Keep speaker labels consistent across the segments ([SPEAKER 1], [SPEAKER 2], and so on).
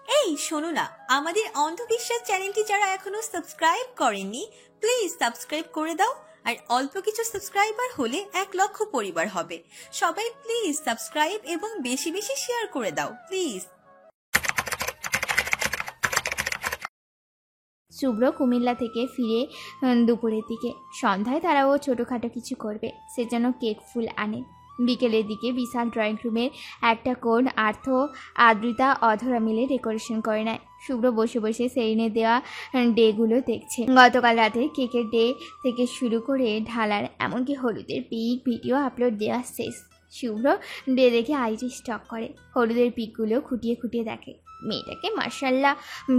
[SPEAKER 1] এই শোনো না, আমাদের অন্ধবিশ্বাস চ্যানেলটি যারা এখনো সাবস্ক্রাইব করেননি প্লিজ সাবস্ক্রাইব করে দাও। আর অল্প কিছু সাবস্ক্রাইবার হলে 1 লক্ষ পরিবার হবে। সবাই প্লিজ সাবস্ক্রাইব এবং বেশি বেশি শেয়ার করে দাও প্লিজ।
[SPEAKER 2] শুভ্র কুমিল্লা থেকে ফিরে দুপুরের দিকে। সন্ধ্যায় তারাও ছোটোখাটো কিছু করবে, সেজন্য কেক ফুল আনে। বিকেলের দিকে বিশাল ড্রয়িং রুমের একটা কোণ আর্থ, আদ্রিতা, অধরা মিলে ডেকোরেশন করে নেয়। শুভ্র বসে বসে সেরিনে দেওয়া ডেগুলো দেখছে। গতকাল রাতে কেকের ডে থেকে শুরু করে ঢালার এমনকি হলুদের পিক ভিডিও আপলোড দেওয়া শেষ। শুভ্র ডে দেখে আইটি স্টক করে, হলুদের পিকগুলো খুঁটিয়ে খুঁটিয়ে দেখে। মেয়েটাকে মাশাল্লাহ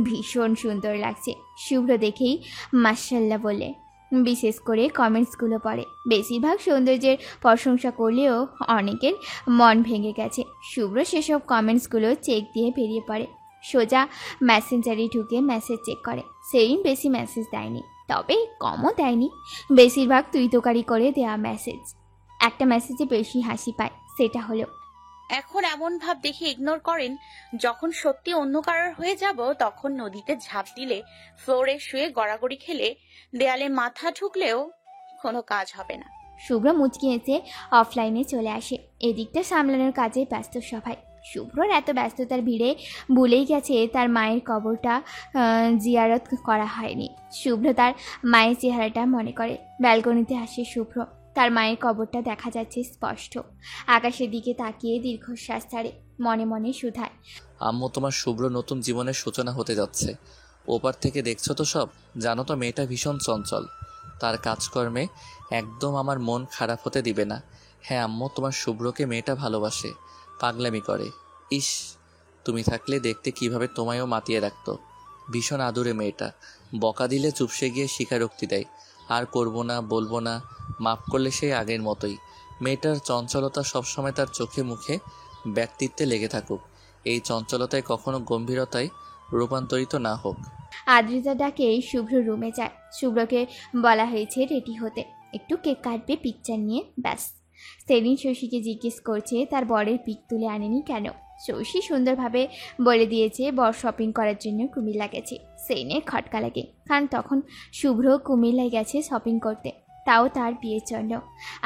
[SPEAKER 2] ভীষণ সুন্দর লাগছে। শুভ্র দেখেই মাশাল্লাহ বলে, বিশেষ করে কমেন্টসগুলো পড়ে। বেশিরভাগ সৌন্দর্যের প্রশংসা করলেও অনেকের মন ভেঙে গেছে। শুভ্র সেসব কমেন্টসগুলো চেক দিয়ে বেরিয়ে পড়ে, সোজা মেসেঞ্জারে ঢুকে মেসেজ চেক করে। সেদিন বেশি মেসেজ দেয়নি, তবে কমও দেয়নি। বেশিরভাগ তুই তোকারি করে দেওয়া মেসেজ। একটা মেসেজে বেশি হাসি পায়, সেটা হলো,
[SPEAKER 3] এখন এমন ভাব দেখে ইগনোর করেন, যখন সত্যি অন্য কারোর হয়ে যাব তখন নদীতে ঝাঁপ দিলে, ফ্লোরে শুয়ে গড়াগড়ি খেলে, দেয়ালে মাথা ঠুকলেও কোনো কাজ হবে না।
[SPEAKER 2] শুভ্র মুচকি এসে অফলাইনে চলে আসে। এদিকটা সামলানোর কাজে ব্যস্ত সবাই। শুভ্রর এত ব্যস্ততার ভিড়ে ভুলেই গেছে তার মায়ের কবরটা জিয়ারত করা হয়নি। শুভ্র তার মায়ের চেহারাটা মনে করে। ব্যালকনিতে আসে শুভ্র, তার মায়ের কবরটা দেখা যাচ্ছে স্পষ্ট। আকাশের দিকে তাকিয়ে দীর্ঘশ্বাস ছাড়ে, মনে মনে শুধায়,
[SPEAKER 4] আম্মু, তোমার শুভ্র নতুন জীবনের সূচনা হতে যাচ্ছে। ওপার থেকে দেখছো তো সব। জানো তো মেয়েটা ভীষণ চঞ্চল, তার কাজকর্মে একদম আমার মন খারাপ হতে দিবে না। হ্যাঁ আম্মু, তোমার শুভ্রকে মেয়েটা ভালোবাসে, পাগলামি করে। ইস, তুমি থাকলে দেখতে কিভাবে তোমায়ও মাতিয়ে রাখতো। ভীষণ আদুরে মেয়েটা, বকা দিলে চুপসে গিয়ে স্বীকারোক্তি দেয়, আর করবো না, বলবো না, মাফ করলে সেই আগের মতোই। মেয়েটার চঞ্চলতা সবসময় তার চোখে মুখে ব্যক্তিত্বে লেগে থাকুক, এই চঞ্চলতায় কখনো গম্ভীরতায় রূপান্তরিত না হোক।
[SPEAKER 2] আদ্রিতা ডাকে শুভ্র রুমে যায়। শুভ্রকে বলা হয়েছে রেডি হতে, একটু কেক কাটবে পিকচার নিয়ে, ব্যাস। সেদিন শশীকে জিজ্ঞেস করছে তার বরের পিক তুলে আনেনি কেন। শশী সুন্দরভাবে বলে দিয়েছে বর শপিং করার জন্য কুমিল্লা গেছে। সেদিনের খটকা লাগে, কারণ তখন শুভ্র কুমিল্লায় গেছে শপিং করতে, তাও তার বিয়ের জন্য।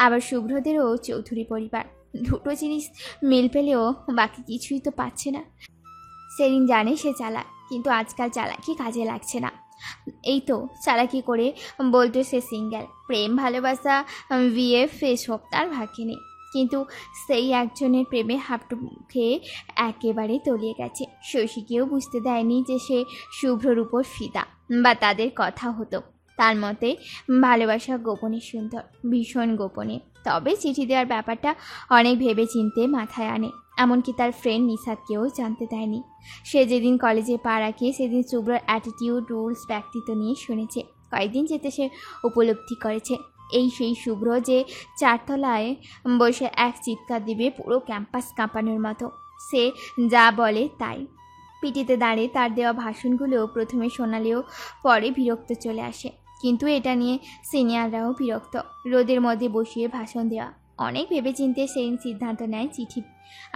[SPEAKER 2] আবার শুভ্রদেরও চৌধুরী পরিবার, দুটো জিনিস মিল পেলেও বাকি কিছুই তো পাচ্ছে না। সেদিন জানে সে চালাক, কিন্তু আজকাল চালাকি কাজে লাগছে না। এই তো চালাকি করে বলতো সে সিঙ্গেল, প্রেম ভালোবাসা বিয়ে এসব তার ভাগ্যে নেই। কিন্তু সেই একজনের প্রেমে হাঁপটু খেয়ে একেবারে তলিয়ে গেছে। শশীকেও বুঝতে দেয়নি যে সে শুভ্রর উপর ফিদা, বা তাদের কথা হতো। তার মতে ভালোবাসা গোপনে সুন্দর, ভীষণ গোপনে। তবে চিঠি দেওয়ার ব্যাপারটা অনেক ভেবে চিনতে মাথায় আনে, এমনকি তার ফ্রেন্ড নিশাদকেও জানতে দেয়নি। সে যেদিন কলেজে পা রাখে সেদিন শুভ্রর অ্যাটিটিউড, রুলস, ব্যক্তিত্ব নিয়ে শুনেছে। কয়েকদিন যেতে সে উপলব্ধি করেছে, এই সেই শুভ্র যে চারতলায় বসে এক চিৎকার দিবে পুরো ক্যাম্পাস কাঁপানোর মতো। সে যা বলে তাই। পিটিতে দাঁড়িয়ে তার দেওয়া ভাষণগুলো প্রথমে শোনালেও পরে বিরক্ত চলে আসে। কিন্তু এটা নিয়ে সিনিয়ররাও বিরক্ত। রোদের মধ্যে বসিয়ে ভাষণ দেওয়া। অনেক ভেবেচিন্তে সেই সিদ্ধান্ত নেয় চিঠি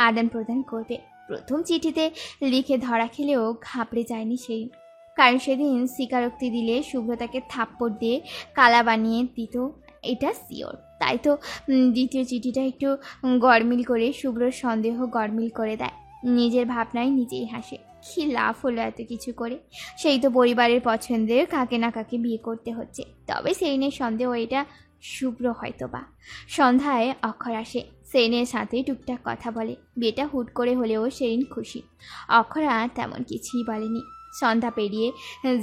[SPEAKER 2] আদান প্রদান করবে। প্রথম চিঠিতে লিখে ধরা খেলেও ঘাবড়ে যায়নি সেই, কারণ সেদিন স্বীকারোক্তি দিলে শুভ্র তাকে থাপ্পড় দিয়ে কালা বানিয়ে দিত, এটা শিওর। তাই তো দ্বিতীয় চিঠিটা একটু গরমিল করে শুভ্রর সন্দেহ গরমিল করে দেয়। নিজের ভাবনায় নিজেই হাসে, কি লাভ হলো এত কিছু করে। সেই তো পরিবারের পছন্দের কাকে না কাকে বিয়ে করতে হচ্ছে। তবে সেইনের সন্দেহ এটা শুভ্র হয়তো বা। সন্ধ্যায় অক্ষর আসে, সেইনের সাথে টুকটাক কথা বলে। বিয়েটা হুট করে হলেও সেইন খুশি। অক্ষরা তেমন কিছুই বলেনি। সন্ধ্যা পেরিয়ে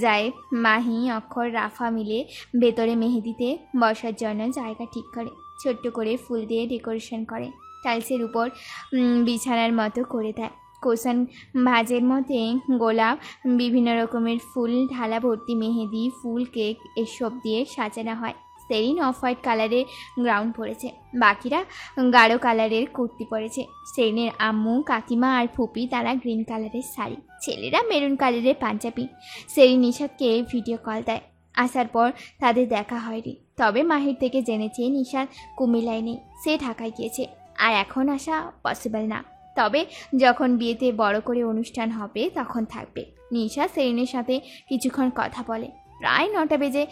[SPEAKER 2] যায়, মাহি, অক্ষর, রাফা মিলে ভেতরে মেহেদিতে বসার জন্য জায়গা ঠিক করে। ছোট্ট করে ফুল দিয়ে ডেকোরেশন করে, টাইলসের উপর বিছানার মতো করে দেয়। কোসান ভাজের মধ্যে গোলাপ, বিভিন্ন রকমের ফুল, ঢালা ভর্তি মেহেদি, ফুল, কেক এসব দিয়ে সাজানো হয়। সেরিন অফ হোয়াইট কালারের গ্রাউন্ড পরেছে, বাকিরা গাঢ় কালারের কুর্তি পরেছে। সেরিনের আম্মু, কাকিমা আর ফুপি তারা গ্রিন কালারের শাড়ি, ছেলেরা মেরুন কালারের পাঞ্জাবি। সেরিন নিশাদকে ভিডিও কল দেয়। আসার পর তাদের দেখা হয়নি, তবে মাহির থেকে জেনেছে নিশাদ কুমিল্লায় নেই, সে ঢাকায় গিয়েছে, আর এখন আসা পসিবল না। তবে যখন বিয়েতে বড় করে অনুষ্ঠান হবে তখন থাকবে। নিশা সেরিনের সাথে কিছুক্ষণ কথা বলে। প্রায় 9টা বেজে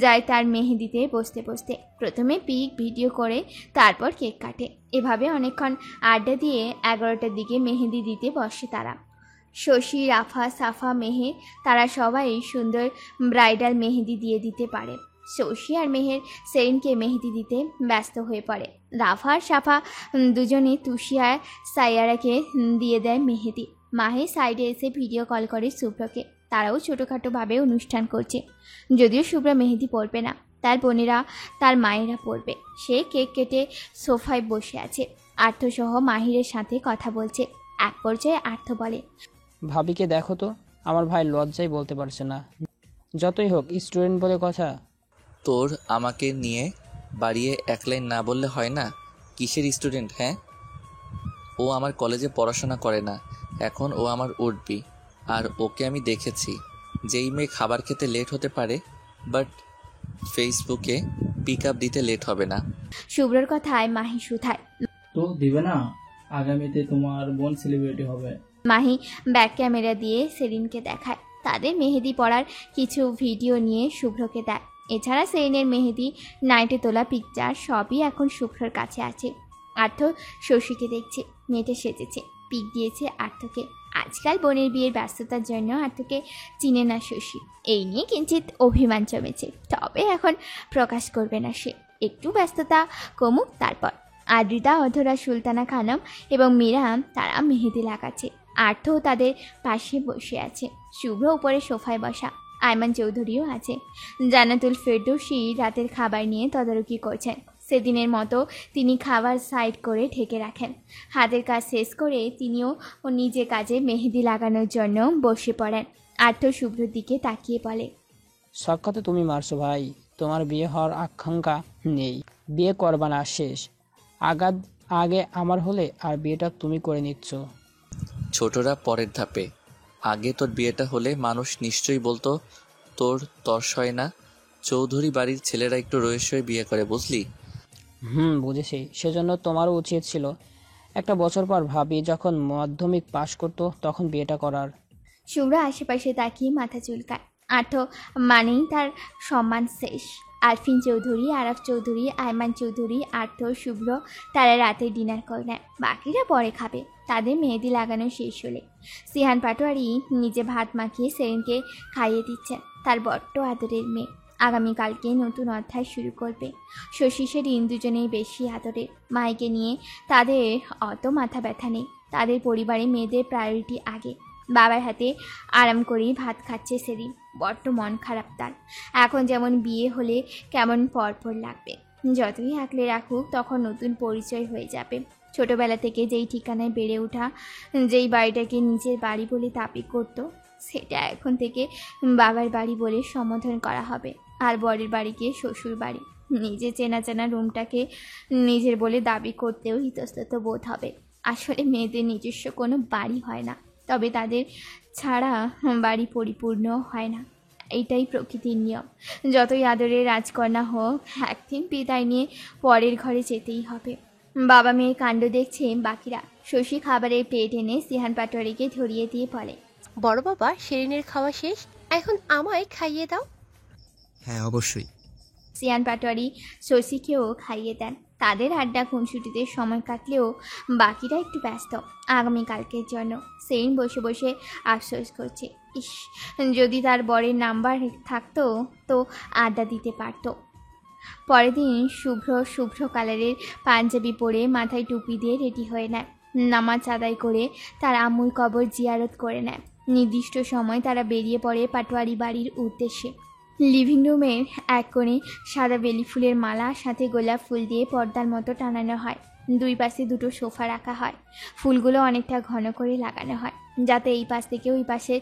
[SPEAKER 2] যায় তার মেহেদিতে বসতে বসতে। প্রথমে পিক ভিডিও করে তারপর কেক কাটে। এভাবে অনেকক্ষণ আড্ডা দিয়ে 11টার দিকে মেহেদি দিতে বসে তারা। শশী, রাফা, সাফা, মেহের তারা সবাই সুন্দর ব্রাইডাল মেহেদি দিয়ে দিতে পারে। শশী আর মেহের সেরিনকে মেহেদি দিতে ব্যস্ত হয়ে পড়ে। রাফা আর সাফা দুজনে তুষি আর সাইয়ারাকে দিয়ে দেয় মেহেদি। মাহে সাইডে এসে ভিডিও কল করে শুভ্রকে। তারাও ছোটোখাটোভাবে অনুষ্ঠান করছে। যদিও শুভ্র মেহেদি পরবে না, তার বোনেরা তার মায়েরা পরবে। সে কেক কেটে সোফায় বসে আছে। আর্থসহ মাহিরের সাথে কথা বলছে। এক পর্যায়ে আর্থ বলে,
[SPEAKER 5] ভাবিকে দেখো তো, আমার ভাই লজ্জায় বলতে পারছে না। যতই হোক স্টুডেন্ট বলে কথা।
[SPEAKER 4] তোর আমাকে নিয়ে বাড়িয়ে এক লাইন না বললে হয় না? কিসের স্টুডেন্ট? হ্যাঁ, ও আমার কলেজে পড়াশোনা করে না, এখন ও আমার উঠবি। আর ওকে আমি দেখেছি, যেই মেয়ে খাবার খেতে লেট হতে পারে বাট ফেসবুকে পিক আপ দিতে লেট হবে না।
[SPEAKER 2] শুভ্রর কথায় মাহি শুধায়,
[SPEAKER 6] তো দিবে না? আগামীতে তোমার বোন সেলিব্রিটি হবে।
[SPEAKER 2] মাহি ব্যাক ক্যামেরা দিয়ে সেরিনকে দেখায়। তাদের মেহেদি পড়ার কিছু ভিডিও নিয়ে শুভ্রকে দেয়। এছাড়া সেরিনের মেহেদি, নাইটে তোলা পিকচার সবই এখন শুভ্রর কাছে আছে। আর্থ শশীকে দেখছে, মেয়েটা সেজেছে, পিক দিয়েছে আর্থকে। আজকাল বোনের বিয়ের ব্যস্ততার জন্য আর্থকে চিনে না শশী। এই নিয়ে কিঞ্চিত অভিমান জমেছে, তবে এখন প্রকাশ করবে না সে। একটু ব্যস্ততা কমুক তারপর। আদ্রিতা, অধরা, সুলতানা খানম এবং মীরা তারা মেহেদি লাগাচ্ছে। আর্থও তাদের পাশে বসে আছে। শুভ্র উপরে সোফায় বসা। আয়মান চৌধুরীও আছে। জান্নাতুল ফেরদৌসী রাতের খাবার নিয়ে তদারকি করছেন। সেদিনের মতো তিনি খাবার সাইড করে ঢেকে রাখেন। হাতের কাজ শেষ করে তিনিও নিজে কাজে মেহেদি লাগানোর জন্য বসে পড়েন। আর্থ শুভ্রর দিকে তাকিয়ে বলে,
[SPEAKER 5] সক্ষত তুমি মারছো ভাই, তোমার বিয়ে হওয়ার আকাঙ্ক্ষা নেই, বিয়ে করবা না, শেষ। আগে আমার হলে আর বিয়েটা তুমি করে নিচ্ছ।
[SPEAKER 4] ছোটরা পরের ধাপে। আগে তোর বিয়েটা হলে মানুষ নিশ্চয়ই বলতো তোর তর্স হয় না। চৌধুরী বাড়ির ছেলেরা একটু রয়েস হয়ে বিয়ে করে, বুঝলি?
[SPEAKER 5] বুঝেছি। সেজন্য তোমারও উচিত ছিল একটা বছর পর ভাবি যখন মাধ্যমিক পাশ করতো তখন বিয়েটা করার।
[SPEAKER 2] শুভ্র আশেপাশে তাকিয়ে মাথা চুলকায়। আর্থ মানেই তার সম্মান শেষ। আরফিন চৌধুরী, আরাফ চৌধুরী, আয়মান চৌধুরী, আর্থ, শুভ্র তারা রাতে ডিনার করে নেয়। বাকিরা পরে খাবে। তাদের মেহেদি লাগানো শেষ হলে সিহান পাটোয়ারি নিজে ভাত মাখিয়ে সেরিনকে খাইয়ে দিচ্ছেন। তার বড্ড আদরের মেয়ে। আগামীকালকে নতুন অধ্যায় শুরু করবে। শশী সেরিন দুজনেই বেশি আদরের। মাইকে নিয়ে তাদের অত মাথা ব্যথা নেই। তাদের পরিবারে মেয়েদের প্রায়োরিটি আগে। বাবার হাতে আরাম করেই ভাত খাচ্ছে সেরিন। বড্ড মন খারাপ তার। এখন যেমন বিয়ে হলে কেমন পরপর লাগবে। যতই আঁকলে রাখুক তখন নতুন পরিচয় হয়ে যাবে। ছোটবেলা থেকে যেই ঠিকানায় বেড়ে ওঠা, যেই বাড়িটাকে নিজের বাড়ি বলে দাবি করত, সেটা এখন থেকে বাবার বাড়ি বলে সম্বোধন করা হবে। আর বরের বাড়িকে শ্বশুর বাড়ি। নিজের চেনা চেনা রুমটাকে নিজের বলে দাবি করতেও ইতস্তত বোধ হবে। আসলে মেয়েদের নিজস্ব কোনো বাড়ি হয় না, তবে তাদের ছাড়া বাড়ি পরিপূর্ণ হয় না। এইটাই প্রকৃতির নিয়ম। যতই আদরের রাজকন্যা হোক, একদিন বিদায় নিয়ে পরের ঘরে যেতেই হবে। বাবা মেয়ের কাণ্ড দেখছে বাকিরা। শশী খাবারের প্লেট এনে সিহান পাটোয়ারিকে ধরিয়ে দিয়ে বলে,
[SPEAKER 7] বড় বাবা, শেরিনের খাওয়া শেষ, এখন আমায় খাইয়ে দাও।
[SPEAKER 8] হ্যাঁ, অবশ্যই।
[SPEAKER 2] সিয়ান পাটোয়ারি শশীকেও খাইয়ে দেন। তাদের আড্ডা খুনসুটিতে সময় কাটলেও বাকিরা একটু ব্যস্ত আগামীকালকের জন্য। সেরিন বসে বসে আফসোস করছে, ইস, যদি তার বরের নাম্বার থাকতো তো আড্ডা দিতে পারত। পরের দিন শুভ্র কালারের পাঞ্জাবি পরে মাথায় টুপি দিয়ে রেডি হয়ে নেয়। নামাজ আদায় করে তার আম্মুর কবর জিয়ারত করে নেয়। নির্দিষ্ট সময় তারা বেরিয়ে পড়ে পাটোয়ারি বাড়ির উদ্দেশ্যে। লিভিং রুমের এক কোণে সাদা বেলি ফুলের মালা সাথে গোলাপ ফুল দিয়ে পর্দার মতো টানানো হয়। দুই পাশে দুটো সোফা রাখা হয়। ফুলগুলো অনেকটা ঘন করে লাগানো হয়, যাতে এই পাশ থেকে ওই পাশের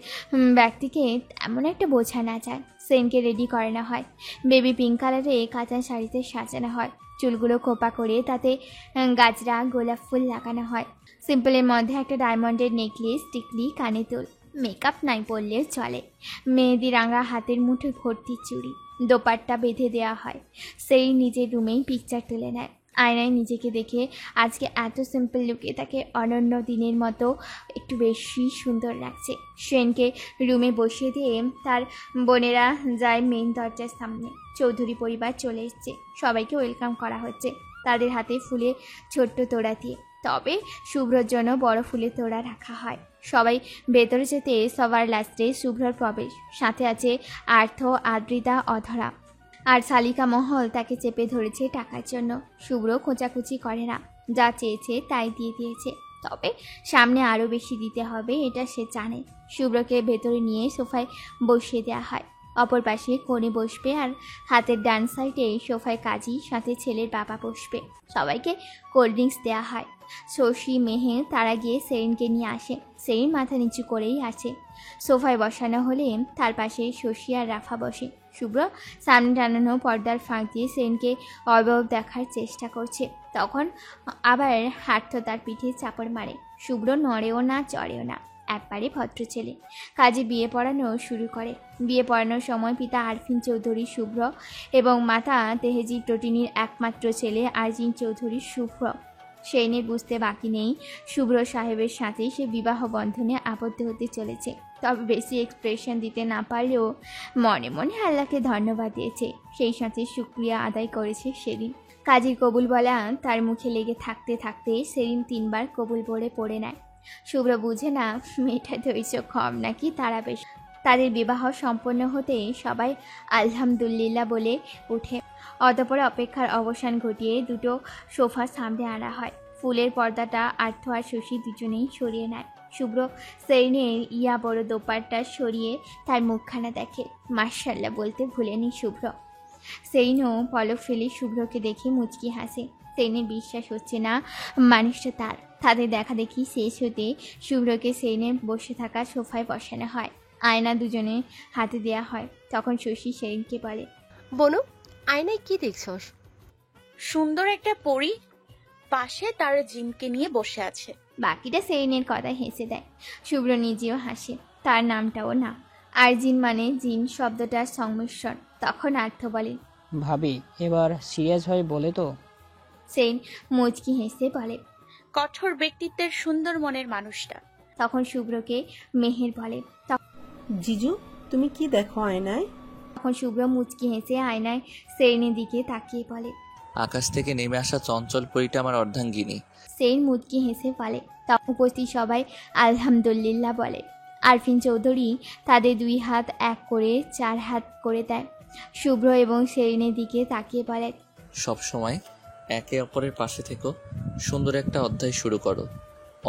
[SPEAKER 2] ব্যক্তিকে এমন একটা বোঝা না যায়। সেনকে রেডি করানো হয়। বেবি পিঙ্ক কালারে কাঁচা শাড়িতে সাজানো হয়। চুলগুলো খোপা করে তাতে গাজরা, গোলাপ ফুল লাগানো হয়। সিম্পলের মধ্যে একটা ডায়মন্ডের নেকলেস, টিকলি, কানে দুল। মেকআপ নাই পরলেও চলে। মেহেদি রাঙা হাতের মুঠো ভর্তি চুড়ি, দোপাট্টা বেঁধে দেওয়া হয়। সেই নিজের রুমেই পিকচার তুলে নেয়। আয়নায় নিজেকে দেখে আজকে এত সিম্পল লুকে তাকে অনন্য দিনের মতো একটু বেশি সুন্দর লাগছে। সেনকে রুমে বসিয়ে দিয়ে তার বোনেরা যায় মেইন দরজার সামনে। চৌধুরী পরিবার চলে এসছে, সবাইকে ওয়েলকাম করা হচ্ছে তাদের হাতে ফুলের ছোট্ট তোড়া দিয়ে। তবে শুভ্রর জন্য বড় ফুলের তোড়া রাখা হয়। সবাই ভেতরে যেতে সবার লাস্টে শুভ্রর প্রবেশ। সাথে আছে আর্থ, আদ্রিতা, অধরা আর শালিকা মহল তাকে চেপে ধরেছে টাকার জন্য। শুভ্র খোঁচাখুচি করে না, যা চেয়েছে তাই দিয়ে দিয়েছে। তবে সামনে আরও বেশি দিতে হবে এটা সে জানে। শুভ্রকে ভেতরে নিয়ে সোফায় বসিয়ে দেওয়া হয়। অপর পাশে কোণে বসবে আর হাতের ডান সাইডে সোফায় কাজী, সাথে ছেলের বাবা বসবে। সবাইকে কোল্ড ড্রিঙ্কস দেওয়া হয়। শশী, মেহে তারা গিয়ে সেরিনকে নিয়ে আসে। সেরিন মাথা নিচু করেই আছে। সোফায় বসানো হলে তার পাশে শশী আর রাফা বসে। শুভ্র সামনে টানানো পর্দার ফাঁক দিয়ে সেরিনকে অবয়ব দেখার চেষ্টা করছে। তখন আবার হার্থ তার পিঠে চাপড় মারে। শুভ্র নড়েও না, চড়েও না, একবারে ভদ্র ছেলে। কাজে বিয়ে পড়ানো শুরু করে। বিয়ে পড়ানোর সময় পিতা আরফিন চৌধুরী শুভ্র এবং মাতা তেহেজি টোটিনির একমাত্র ছেলে আরজিন চৌধুরী শুভ্র। সেইনের বুঝতে বাকি নেই শুভ্র সাহেবের সাথে সে বিবাহ বন্ধনে আবদ্ধ হতে চলেছে। তবে বেশি এক্সপ্রেশন দিতে না পারলেও মনে মনে আল্লাহকে ধন্যবাদ দিয়েছে, সেই সাথে শুক্রিয়া আদায় করেছে সেদিন। কাজীর কবুল বলা তার মুখে লেগে থাকতে থাকতে সেদিন 3 বার কবুল বলে পড়ে নেয়। শুভ্র বুঝে না মেয়েটা ধৈর্য কম নাকি তারা বেশ। তাদের বিবাহ সম্পন্ন হতে সবাই আলহামদুলিল্লাহ বলে ওঠে। অতঃপর অপেক্ষার অবসান ঘটিয়ে দুটো সোফা সামনে আনা হয়। ফুলের পর্দাটা আর্থ আর শশী দুজনেই সরিয়ে নেয়। শুভ্র সেরিনের ইয়া বড় দোপাট্টা সরিয়ে তার মুখখানা দেখে। মাশাআল্লাহ বলতে ভুলেনি শুভ্র। সেরিনও পলক ফেলে শুভ্রকে দেখে মুচকি হাসে। সেরিনের বিশ্বাস হচ্ছে না মানুষটা তার। তাদের দেখা দেখি শেষ হতে শুভ্রকে সেরিনের বসে থাকা সোফায় বসানো হয়। আয়না দুজনে হাতে দেয়া হয়। তখন শশী সেরিনকে বলে,
[SPEAKER 7] বনু, আয়নায় কি দেখছস?
[SPEAKER 3] সুন্দর একটা পরী পাশে তার জিনকে নিয়ে বসে আছে।
[SPEAKER 2] বাকিটা সেরিনের কথায় হেসে দেয়। শুভ্র নিজেও হাসে, তার নামটাও না। আর জিন মানে জিন শব্দটার সংমিশ্রণ। তখন আর্থ বলে,
[SPEAKER 5] ভাবি এবার সিরিয়াস হয়ে বলে তো।
[SPEAKER 2] সেরিন মুচকি হেসে বলে,
[SPEAKER 3] কঠোর ব্যক্তিত্বের সুন্দর মনের মানুষটা।
[SPEAKER 2] তখন শুভ্রকে মেহের বলে।
[SPEAKER 9] জিজু তুমি কি দেখো আয়নায়?
[SPEAKER 2] তখন শুভ্র মুচকি হেসে আয়নায় সেরিনের দিকে তাকিয়ে বলে,
[SPEAKER 4] আকাশ থেকে নেমে আসা চঞ্চল পরীটা আমার অর্ধাঙ্গিনী।
[SPEAKER 2] সেরিন মুচকি হেসে বলে। তখন উপস্থিত সবাই আলহামদুলিল্লাহ বলে। আরফিন চৌধুরী তাদের 2 হাত এক করে 4 হাত করে দেয়। শুভ্র এবং সেরিনের দিকে তাকিয়ে বলে,
[SPEAKER 4] সব সময় একে অপরের পাশে থেকো, সুন্দর একটা অধ্যায় শুরু করো।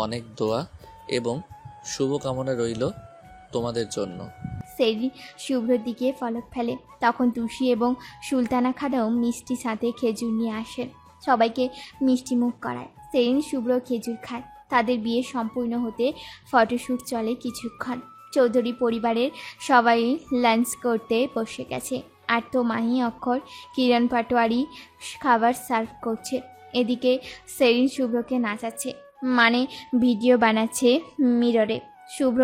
[SPEAKER 4] অনেক দোয়া এবং শুভকামনা রইল তোমাদের জন্য।
[SPEAKER 2] সেরিন শুভ্রর দিকে ফলক ফেলে। তখন তুষি এবং সুলতানা খানম মিষ্টি সাথে খেজুর নিয়ে আসেন। সবাইকে মিষ্টি মুখ করায়। সেরিন শুভ্র খেজুর খায়। তাদের বিয়ে সম্পূর্ণ হতে ফটোশ্যুট চলে কিছুক্ষণ। চৌধুরী পরিবারের সবাই লাঞ্চ করতে বসে গেছে। আর তো মাহি, অক্ষর, কিরণ পাটোয়ারি খাবার সার্ভ করছে। এদিকে সেরিন শুভ্রকে নাচাচ্ছে, মানে ভিডিও বানাচ্ছে মিররে। শুভ্র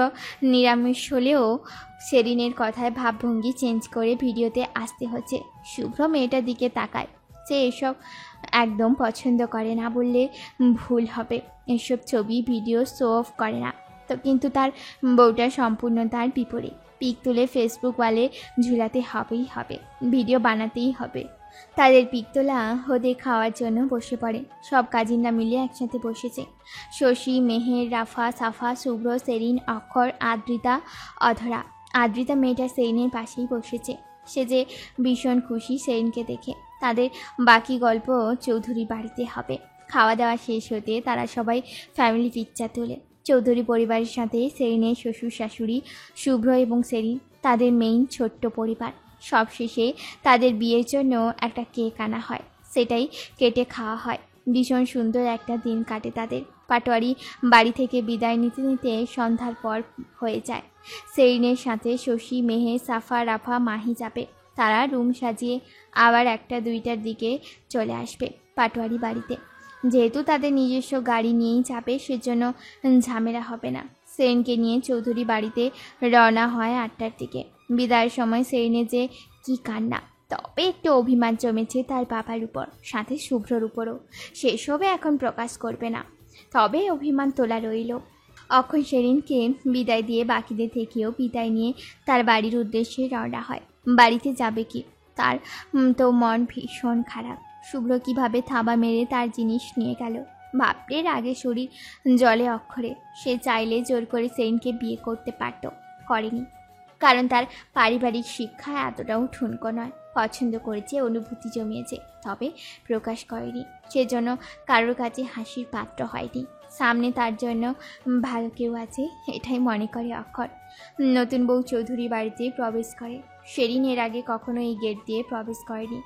[SPEAKER 2] নিরামিষ হলেও সেরিনের কথায় ভাবভঙ্গি চেঞ্জ করে ভিডিওতে আসতে হচ্ছে। শুভ্র মেয়েটার দিকে তাকায়। সে এসব একদম পছন্দ করে না বললে ভুল হবে। এসব ছবি ভিডিও শো অফ করে না তো, কিন্তু তার বউটা সম্পূর্ণ তার বিপরীত। পিক তুলে ফেসবুক ওয়ালে ঝুলাতে হবেই হবে, ভিডিও বানাতেই হবে। তাদের পিক তোলা হদে খাওয়ার জন্য বসে পড়ে। সব কাজিনরা মিলে একসাথে বসেছে। শশী, মেহের, রাফা, সাফা, শুভ্র, সেরিন, অক্ষর, আদ্রিতা, অধরা। আদ্রিতা মেয়েটা সেরিনের পাশেই বসেছে। সে যে ভীষণ খুশি সেরিনকে দেখে। তাদের বাকি গল্প চৌধুরী বাড়িতে হবে। খাওয়া দাওয়া শেষ হতে তারা সবাই ফ্যামিলি পিকচার তোলে। চৌধুরী পরিবারের সাথে সেরিনের শ্বশুর শাশুড়ি, শুভ্র এবং সেরিন, তাদের মেইন ছোট্ট পরিবার। সবশেষে তাদের বিয়ের জন্য একটা কেক আনা হয়, সেটাই কেটে খাওয়া হয়। ভীষণ সুন্দর একটা দিন কাটে তাদের। পাটোয়ারি বাড়ি থেকে বিদায় নিতে নিতে সন্ধ্যার পর হয়ে যায়। সেরিনের সাথে শশী, মেহে, সাফা, রাফা, মাহি যাবে। তারা রুম সাজিয়ে আবার 1টা-2টার দিকে চলে আসবে পাটোয়ারি বাড়িতে। যেহেতু তাদের নিজস্ব গাড়ি নিয়েই যাবে, সেজন্য ঝামেলা হবে না। সেরিনকে নিয়ে চৌধুরী বাড়িতে রওনা হয় 8টার দিকে। বিদায়ের সময় সেরিনের যে কি কান্না! তবে একটু অভিমান জমেছে তার বাবার উপর, সাথে শুভ্রর উপরও। সেসবে এখন প্রকাশ করবে না, তবে অভিমান তোলা রইল। অক্ষয় সেরিনকে বিদায় দিয়ে বাকিদের থেকেও বিদায় নিয়ে তার বাড়ির উদ্দেশ্যে রওনা হয়। বাড়িতে যাবে কি, তার তো মন ভীষণ খারাপ। শুভ্র কিভাবে থাবা মেরে তার জিনিস নিয়ে গেল ভাবলে আগে শরীর জলে অক্ষরে। সে চাইলে জোর করে সেরিনকে বিয়ে করতে পারত, করেনি, কারণ তার পারিবারিক শিক্ষা এতটাও ঠুনকো নয়। পছন্দ করেছে, অনুভূতি জমিয়েছে, তবে প্রকাশ করেনি। সেজন্য কারোর কাছে হাসির পাত্র হয়নি। সামনে তার জন্য ভালো কেউ আছে, এটাই মনে করে অক্ষর। নতুন বউ চৌধুরী বাড়িতে প্রবেশ করে। সেরিন এর আগে কখনো এই গেট দিয়ে প্রবেশ করেনি।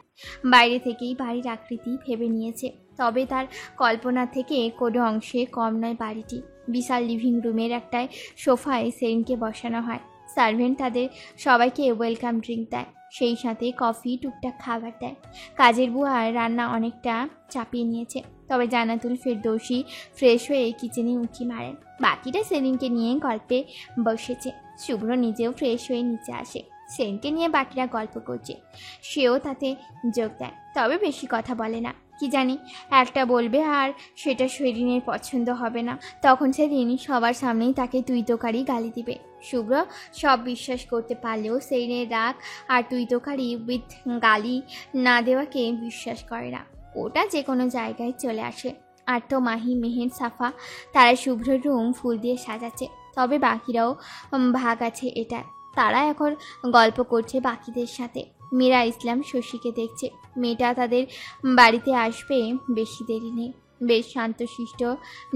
[SPEAKER 2] বাইরে থেকেই বাড়ির আকৃতি ভেবে নিয়েছে, তবে তার কল্পনা থেকে কোনো অংশে কম নয় বাড়িটি। বিশাল লিভিং রুমের একটায় সোফায় সেরিনকে বসানো হয়। সার্ভেন্ট তাদের সবাইকে ওয়েলকাম ড্রিঙ্ক দেয়, সেই সাথে কফি, টুকটাক খাবার দেয়। কাজের বুয়া রান্না অনেকটা চাপিয়ে নিয়েছে, তবে জান্নাতুল ফেরদৌসী ফ্রেশ হয়ে কিচেনে উঁকি মারেন। বাকিটা সেরিনকে নিয়ে গল্পে বসেছে। শুভ্র নিজেও ফ্রেশ হয়ে নিচে আসে। সেরিনকে নিয়ে বাকিরা গল্প করছে, সেও তাতে যোগ দেয়, তবে বেশি কথা বলে না। কি জানি একটা বলবে আর সেটা সেরিনের পছন্দ হবে না, তখন সেরিন সবার সামনেই তাকে তুই তোকারি গালি দিবে। শুভ্র সব বিশ্বাস করতে পারলেও সেরিনের রাগ আর তুই তোকারি উইথ গালি না দেওয়াকে বিশ্বাস করে না। ওটা যে কোনো জায়গায় চলে আসে। আর তো মাহি, মেহের, সাফা তারা শুভ্রর রুম ফুল দিয়ে সাজাচ্ছে, তবে বাকিরাও ভাগ আছে এটা। তারা এখন গল্প করছে বাকিদের সাথে। মীরা ইসলাম শশীকে দেখছে। মেয়েটা তাদের বাড়িতে আসবে বেশি দেরি নেই। বেশ শান্তশিষ্ট,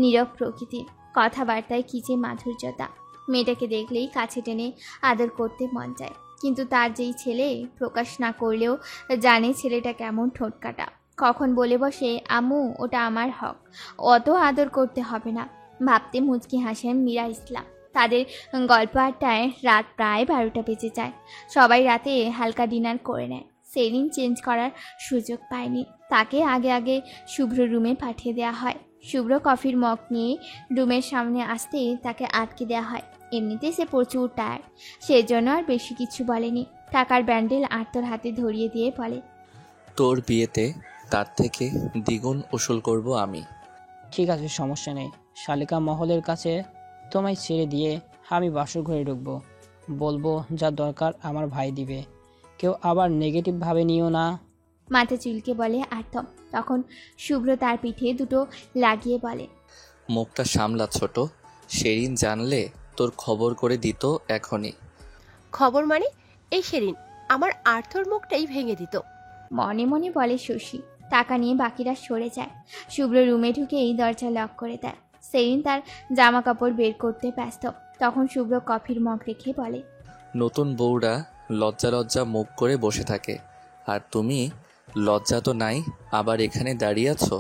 [SPEAKER 2] নীরব প্রকৃতির, কথাবার্তায় কী যে মাধুর্যতা। মেয়েটাকে দেখলেই কাছে টেনে আদর করতে মন চায়, কিন্তু তার যেই ছেলে প্রকাশ না করলেও জানে ছেলেটা কেমন ঠোঁটকাটা। কখন বলে বসে, আম্মু ওটা আমার হক, অত আদর করতে হবে না। ভাবতে মুচকি হাসেন মীরা ইসলাম। তাদের গল্প আড্ডায় রাত প্রায় 12টা বেজে যায়। সবাই রাতে হালকা ডিনার করে নেয়। সেরিন চেঞ্জ করার সুযোগ পায়নি, তাকে আগে আগে শুভ্র রুমে পাঠিয়ে দেওয়া হয়। শুভ্র কফির মগ নিয়ে রুমের সামনে আসতেই তাকে আটকে দেওয়া হয়। এমনিতে সে প্রচুর টায়ার্ড, সেজন্য আর বেশি কিছু বলেনি। টাকার ব্যান্ডেল আর্তর হাতে ধরিয়ে দিয়ে বলে,
[SPEAKER 4] তোর বিয়েতে তার থেকে দ্বিগুণ উসুল করব আমি।
[SPEAKER 5] ঠিক আছে, সমস্যা নেই। শালিকা মহলের কাছে তোমায় ছেড়ে দিয়ে আমি বাসর ঘরে ঢুকবো। বলবো যা দরকার আমার ভাই দিবে। কেউ আবার নেগেটিভ ভাবে নিও না।
[SPEAKER 2] মাথা চুলকে বলে আর্তম। তখন শুভ্র তার পিঠে দুটো লাগিয়ে বলে,
[SPEAKER 4] মুখটা সামলা ছোট, সেরিন জানলে তোর খবর করে দিত এখনই।
[SPEAKER 7] খবর মানে? এই সেরিন আমার আর্থর মুখটাই ভেঙে দিত।
[SPEAKER 2] মনে মনে বলে শশী। টাকা নিয়ে বাকিরা সরে যায়। শুভ্র রুমে ঢুকেই দরজা লক করে দেয়। সেরিন তার জামা কাপড় বের করতে ব্যস্ত। তখন শুভ্র কফির মগ রেখে বলে,
[SPEAKER 4] নতুন বউরা লজ্জা লজ্জা মুখ করে বসে থাকে, আর তুমি লজ্জা তো নাই, আবার এখানে দাঁড়িয়ে আছো।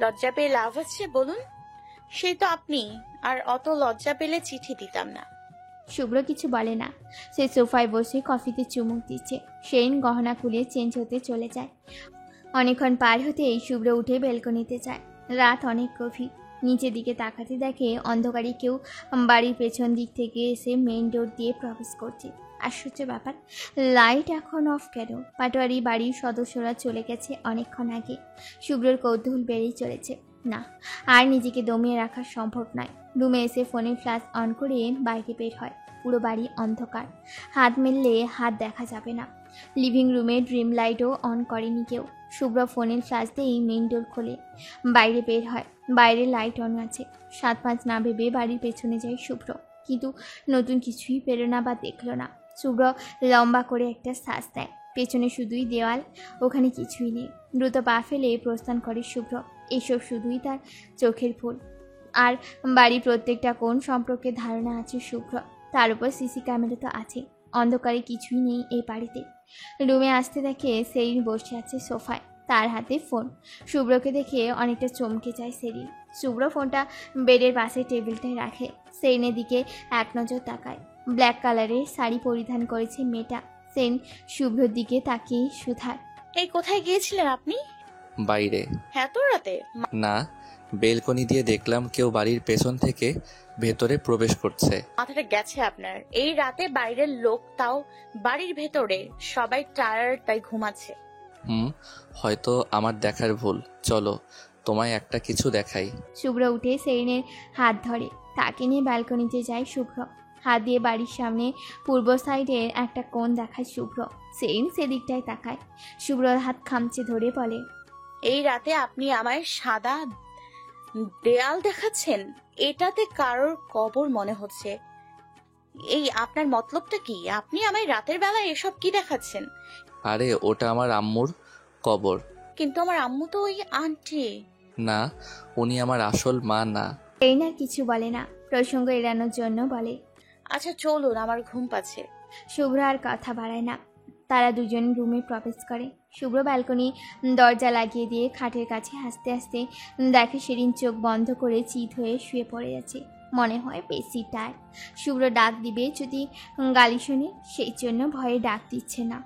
[SPEAKER 3] লজ্জা পেয়ে লাভ হচ্ছে বলুন? সেই তো আপনি। আর অত লজ্জা পেলে চিঠি দিতাম না।
[SPEAKER 2] শুভ্র কিছু বলে না। সে সোফায় বসে কফিতে চুমুক দিচ্ছে। সেরিন গহনা খুলে চেঞ্জ হতে চলে যায়। অনেকক্ষণ পার হতেই শুভ্র উঠে বেলকনিতে যায়। রাত অনেক গভীর। নিচের দিকে তাকাতে দেখে অন্ধকারে কেউ বাড়ির পেছন দিক থেকে এসে মেইন ডোর দিয়ে প্রবেশ করছে। আশ্চর্য ব্যাপার, লাইট এখন অফ কেন? পাটোয়ারি বাড়ির সদস্যরা চলে গেছে অনেকক্ষণ আগে। শুভ্রর কৌতূহল বেড়েই চলেছে। না, আর নিজেকে দমিয়ে রাখা সম্ভব নয়। রুমে এসে ফোনের ফ্ল্যাশ অন করে বাইরে বের হয়। পুরো বাড়ি অন্ধকার, হাত মেললে হাত দেখা যাবে না। লিভিং রুমে ড্রিম লাইটও অন করেনি কেউ। শুভ্র ফোনের ফ্ল্যাশ দিয়েই মেইন ডোর খোলে, বাইরে বের হয়। বাইরে লাইট অন আছে। 7-5 না ভেবে বাড়ির পেছনে যায় শুভ্র, কিন্তু নতুন কিছুই পেল না বা দেখল না। শুভ্র লম্বা করে একটা শ্বাস দেয়। পেছনে শুধুই দেওয়াল, ওখানে কিছুই নেই। দ্রুত পা ফেলে প্রস্থান করে শুভ্র। এসব শুধুই তার চোখের ভুল। আর বাড়ির প্রত্যেকটা কোণ সম্পর্কে ধারণা আছে শুভ্র। তার উপর সিসি ক্যামেরা তো আছে। অন্ধকারে কিছুই নেই এই বাড়িতে। রুমে আসতে দেখে সেরিন বসে আছে সোফায়, তার হাতে ফোন। শুভ্রকে দেখে অনেকটা চমকে যায় সেরিন। শুভ্র ফোনটা বেডের পাশে টেবিলটায় রাখে। সেরিনের দিকে এক নজর তাকায়। ব্ল্যাক কালারের শাড়ি পরিধান করেছে মেয়েটা। সেন শুভ্রর দিকে তাকিয়ে সুধার,
[SPEAKER 3] এই কোথায় গিয়েছিলেন আপনি?
[SPEAKER 4] বাইরে।
[SPEAKER 3] এত রাতে?
[SPEAKER 4] না, বেলকনি দিয়ে দেখলাম কেউ বাড়ির পেছন থেকে ভেতরে প্রবেশ করছে।
[SPEAKER 3] মাথাটা গেছে আপনার? এই রাতে বাইরের লোক, তাও বাড়ির ভেতরে। সবাই টায়ার্ড, তাই ঘুমাচ্ছে।
[SPEAKER 4] হয়তো আমার দেখার ভুল। চলো তোমায় একটা কিছু দেখাই।
[SPEAKER 2] শুভ্র উঠে সেরিনের হাত ধরে তাকে নিয়ে ব্যালকনিতে যায় শুভ্র। হাত দিয়ে বাড়ির সামনে পূর্ব সাইডের একটা কোণ দেখায় শুভ্র। সেরিন সেদিকটায় তাকায়। শুভ্রর হাত খামচে ধরে বলে,
[SPEAKER 3] এই রাতে আপনি আমায় সাদা দেয়াল দেখাচ্ছেন? এটাতে কারোর কবর মনে হচ্ছে। এই আপনার মতলবটা কি? আপনি আমায় রাতের বেলায় এসব কি দেখাচ্ছেন?
[SPEAKER 4] আরে ওটা আমার আম্মুর কবর।
[SPEAKER 3] কিন্তু আমার আম্মু তো ওই আন্টি।
[SPEAKER 4] না, উনি আমার আসল মা না।
[SPEAKER 2] সেরিন আর কিছু বলে না, প্রসঙ্গ এড়ানোর জন্য বলে,
[SPEAKER 3] আচ্ছা চলুন, আমার ঘুম পাচ্ছে।
[SPEAKER 2] শুভ্র আর কথা বাড়ায় না। তারা দুজন রুমে প্রবেশ করে। শুভ্র ব্যালকনি দরজা লাগিয়ে দিয়ে খাটের কাছে হাসতে হাসতে দেখে সেরিন চোখ বন্ধ করে চিত হয়ে শুয়ে পড়ে আছে। মনে হয় বেশি টায়ার্ড। শুভ্র ডাক দিবে যদি গালি শুনে, সেই জন্য ভয়ে ডাক দিচ্ছে না।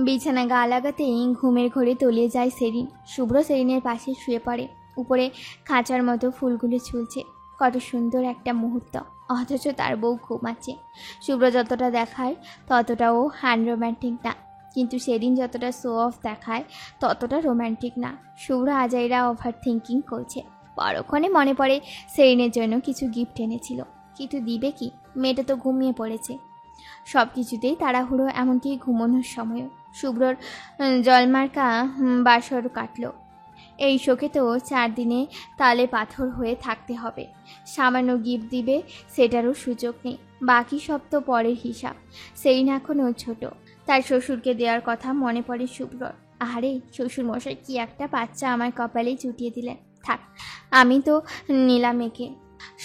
[SPEAKER 2] বিছানা গা লাগাতেই ঘুমের ঘোরে তলিয়ে যায় সেরিন। শুভ্র সেরিনের পাশে শুয়ে পড়ে। উপরে খাঁচার মতো ফুলগুলো ঝুলছে। কত সুন্দর একটা মুহূর্ত, অথচ তার বউ ঘুমাচ্ছে। শুভ্র যতটা দেখায় ততটাও আনরোম্যান্টিক না, কিন্তু সেদিন যতটা শো অফ দেখায় ততটা রোম্যান্টিক না। শুভ্র আজাইরা ওভার থিঙ্কিং করছে। পরক্ষণে মনে পড়ে সেরিনের জন্য কিছু গিফট এনেছিল, কিন্তু দিবে কি? মেয়েটা তো ঘুমিয়ে পড়েছে। সব কিছুতেই তাড়াহুড়ো, এমনকি ঘুমানোর সময়ও। শুভ্রর জলমার্কা বাসর কাটল। এই শোকে তো 4 দিনে তালে পাথর হয়ে থাকতে হবে। সামান্য গিফট দিবে সেটারও সুযোগ নেই। বাকি সব তো পরের হিসাব। সেরিন এখনও ছোট। তার শ্বশুরকে দেওয়ার কথা মনে পড়ে শুভ্রর। আরে শ্বশুর মশাই কি একটা বাচ্চা আমার কপালেই চুটিয়ে দিলেন। থাক, আমি তো নিলাম একে।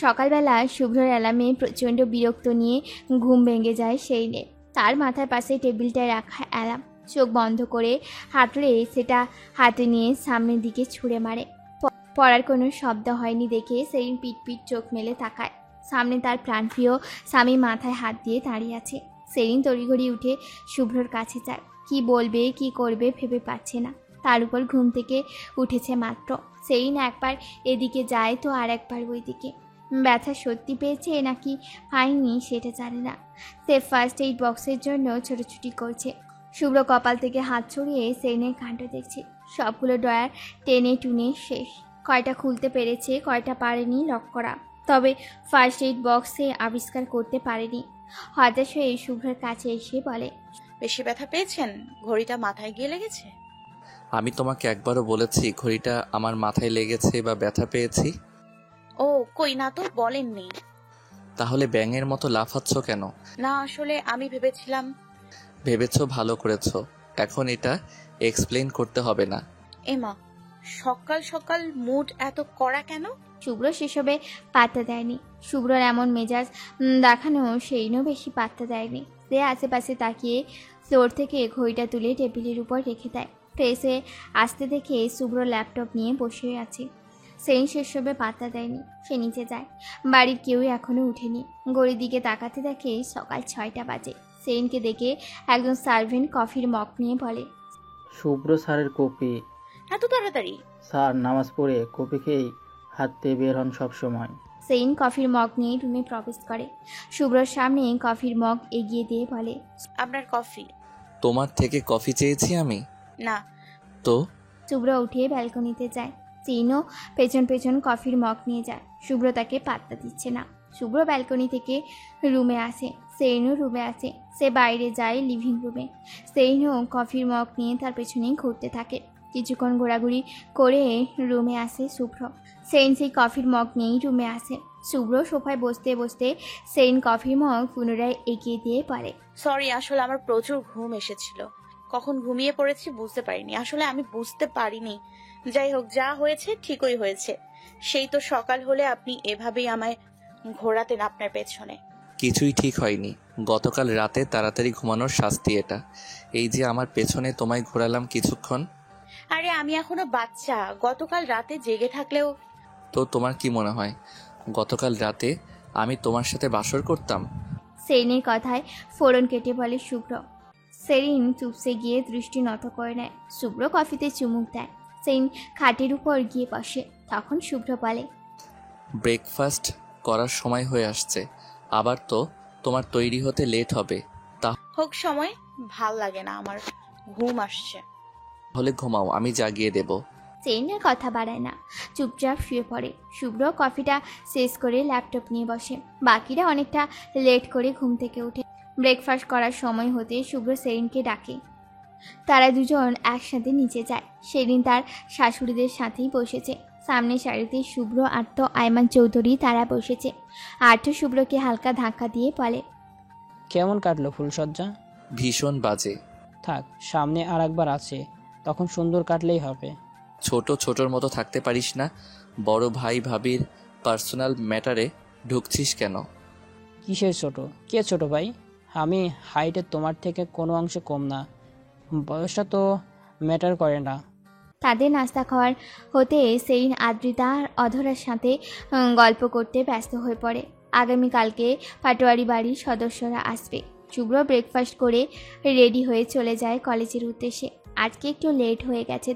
[SPEAKER 2] সকালবেলা শুভ্রর অ্যালার্মে প্রচণ্ড বিরক্ত নিয়ে ঘুম ভেঙে যায় সেরিনের। তার মাথার পাশে টেবিলটায় রাখা অ্যালার্ম। চোখ বন্ধ করে হাঁটলে সেটা হাতে নিয়ে সামনের দিকে ছুঁড়ে মারে। পড়ার কোনো শব্দ হয়নি দেখে সেরিন পিট চোখ মেলে তাকায়। সামনে তার প্রাণপ্রিয় স্বামী মাথায় হাত দিয়ে দাঁড়িয়ে আছে। সেরিন তড়িঘড়ি উঠে শুভ্রর কাছে যায়। কি বলবে কি করবে ভেবে পাচ্ছে না। তার উপর ঘুম থেকে উঠেছে মাত্র। সেরিন একবার এদিকে যায় তো আর একবার ওই দিকে। ব্যথা সত্যি পেয়েছে নাকি পায়নি সেটা জানে না। সে ফার্স্ট এইড বক্সের জন্য ছোটাছুটি করছে। শুভ্র কপাল থেকে হাত ছড়িয়ে সেরিনের কাণ্ড দেখছে। সবগুলো ড্রয়ার টেনে টুনে শেষ। কয়টা খুলতে পেরেছে, কয়টা পারেনি লক করা, তবে ফার্স্ট এইড বক্সে আবিষ্কার করতে পারেনি। হতাশ হয়ে শুভ্রের কাছে এসে বলে,
[SPEAKER 3] বেশি ব্যথা পেয়েছেন? ঘড়িটা মাথায় গিয়ে লেগেছে?
[SPEAKER 4] আমি তোমাকে একবারও বলেছি ঘড়িটা আমার মাথায় লেগেছে বা ব্যথা পেয়েছি?
[SPEAKER 3] ও কই না তো, বলেননি।
[SPEAKER 4] তাহলে ব্যাঙের মতো লাফাচ্ছ কেন?
[SPEAKER 3] না আসলে আমি ভেবেছিলাম।
[SPEAKER 4] ভেবেছো, ভালো করেছো। এখন এটা এক্সপ্লেন করতে হবে না।
[SPEAKER 3] এমা, সকাল সকাল মুড এত কড়া কেন?
[SPEAKER 2] শুভ্র সেসবে পাত্তা দেয়নি। শুভ্রর এমন মেজাজ দেখানো সেইনও বেশি পাত্তা দেয়নি। সে আশেপাশে তাকিয়ে ফ্লোর থেকে ঘড়িটা তুলে টেবিলের উপর রেখে দেয়। ফ্রেশে আসতে দেখে শুভ্র ল্যাপটপ নিয়ে বসে আছে। সেরিন সেসবে পাত্তা দেয়নি। সে নিচে যায়। বাড়ির কেউই এখনো উঠেনি। ঘড়ির দিকে তাকাতে দেখে সকাল 6টা বাজে। সেরিনকে দেখে একজন সার্ভেন্ট কফির মগ নিয়ে বলে,
[SPEAKER 6] শুভ্র স্যারের কপি।
[SPEAKER 3] এত তাড়াতাড়ি?
[SPEAKER 6] স্যার নামাজ পড়ে কপি খেয়েই হাঁটতে বের হন সবসময়।
[SPEAKER 2] সেরিন কফির মগ নিয়ে রুমে প্রবেশ করে। শুভ্রর সামনে কফির মগ এগিয়ে দিয়ে বলে,
[SPEAKER 3] আপনার কফি।
[SPEAKER 4] তোমার থেকে কফি চেয়েছি আমি?
[SPEAKER 3] না।
[SPEAKER 4] তো?
[SPEAKER 2] শুভ্র উঠে ব্যালকনিতে যায়। সেরিনও পেছন পেছন কফির মগ নিয়ে যায়। শুভ্র তাকে পাত্তা দিচ্ছে না। শুভ্র ব্যালকনি থেকে রুমে আসে। সেরিনও রুমে আসে। সে বাইরে যায় লিভিং রুমে। সেরিনও কফির মগ নিয়ে তার পেছনেই ঘুরতে থাকে। কিছুক্ষণ ঘোরাঘুরি করে রুমে আসে শুভ্র। সেরিন সেই কফির মগ নিয়েই রুমে আসে। শুভ্র সোফায় বসতে বসতে সেরিন কফির মগ পুনরায় এগিয়ে দিয়ে বলে,
[SPEAKER 3] সরি, আসলে আমার প্রচুর ঘুম এসেছিল। কখন ঘুমিয়ে পড়েছি বুঝতে পারিনি। আসলে আমি বুঝতে পারিনি। যাই হোক, যা হয়েছে ঠিকই হয়েছে। সেই তো সকাল হলে আপনি এভাবেই আমায় ঘোরাতেন আপনার পেছনে।
[SPEAKER 4] কিছুই ঠিক হয়নি। গতকাল রাতে তাড়াতাড়ি ঘুমানোর শাস্তি এটা। এই যে আমার পেছনে তোমায় ঘোরালাম কিছুক্ষণ।
[SPEAKER 3] আরে আমি এখনো বাচ্চা। গতকাল রাতে জেগে থাকলেও।
[SPEAKER 4] তো তোমার কি মনে হয় গতকাল রাতে আমি তোমার সাথে বাসর করতাম?
[SPEAKER 2] সেরিনের কথায় ফোড়ন কেটে বলে শুভ্র। সেরিন চুপসে গিয়ে দৃষ্টি নত করে নেয়। শুভ্র কফিতে চুমুক দেয়। সেরিন খাটের উপর গিয়ে বসে। তখন শুভ্র বলে,
[SPEAKER 4] ব্রেকফাস্ট করার সময় হয়ে আসছে, আবার তো তোমার তৈরি হতে লেট হবে।
[SPEAKER 3] হোক সময়, ভাল লাগে না আমার, ঘুম আসছে।
[SPEAKER 4] তাহলে ঘুমাও, আমি জাগিয়ে দেব।
[SPEAKER 2] সেরিন আর কথা বাড়ায় না, চুপচাপ শুয়ে পড়ে। শুভ্র কফিটা শেষ করে ল্যাপটপ নিয়ে বসে। বাকিরা অনেকটা লেট করে ঘুম থেকে ওঠে। ব্রেকফাস্ট করার সময় হতে শুভ্র সেরিনকে ডাকে। তারা দুজন একসাথে নিচে যায়। সেদিন তার শাশুড়িদের সাথেই বসেছে। সামনে সারিতে শুভ্র, আর্ত, আয়মান চৌধুরী তারা বসেছে। আর্ত শুভ্রকে হালকা ধাক্কা দিয়ে বলে,
[SPEAKER 5] কেমন কাটলো ফুলসজ্জা?
[SPEAKER 4] ভীষণ বাজে।
[SPEAKER 5] থাক, সামনে আর একবার আছে, তখন সুন্দর কাটলেই হবে।
[SPEAKER 4] ছোটর মতো থাকতে পারিস না? বড় ভাই ভাবির পার্সোনাল ম্যাটারে ঢুকছিস কেন?
[SPEAKER 5] কিসের ছোট? কে ছোট ভাই? আমি হাইটে তোমার থেকে কোনো অংশে কম না, বয়সটা তো ম্যাটার করে না।
[SPEAKER 2] তাদের নাস্তা খাওয়ার হতে সেরিন, আদ্রিতা আর অধরার সাথে গল্প করতে ব্যস্ত হয়ে পড়ে। আগামীকালকে পাটোয়ারি বাড়ির সদস্যরা আসবে। শুভ্র ব্রেকফাস্ট করে রেডি হয়ে চলে যায় কলেজের উদ্দেশ্যে। আজকে একটু লেট হয়ে গেছে।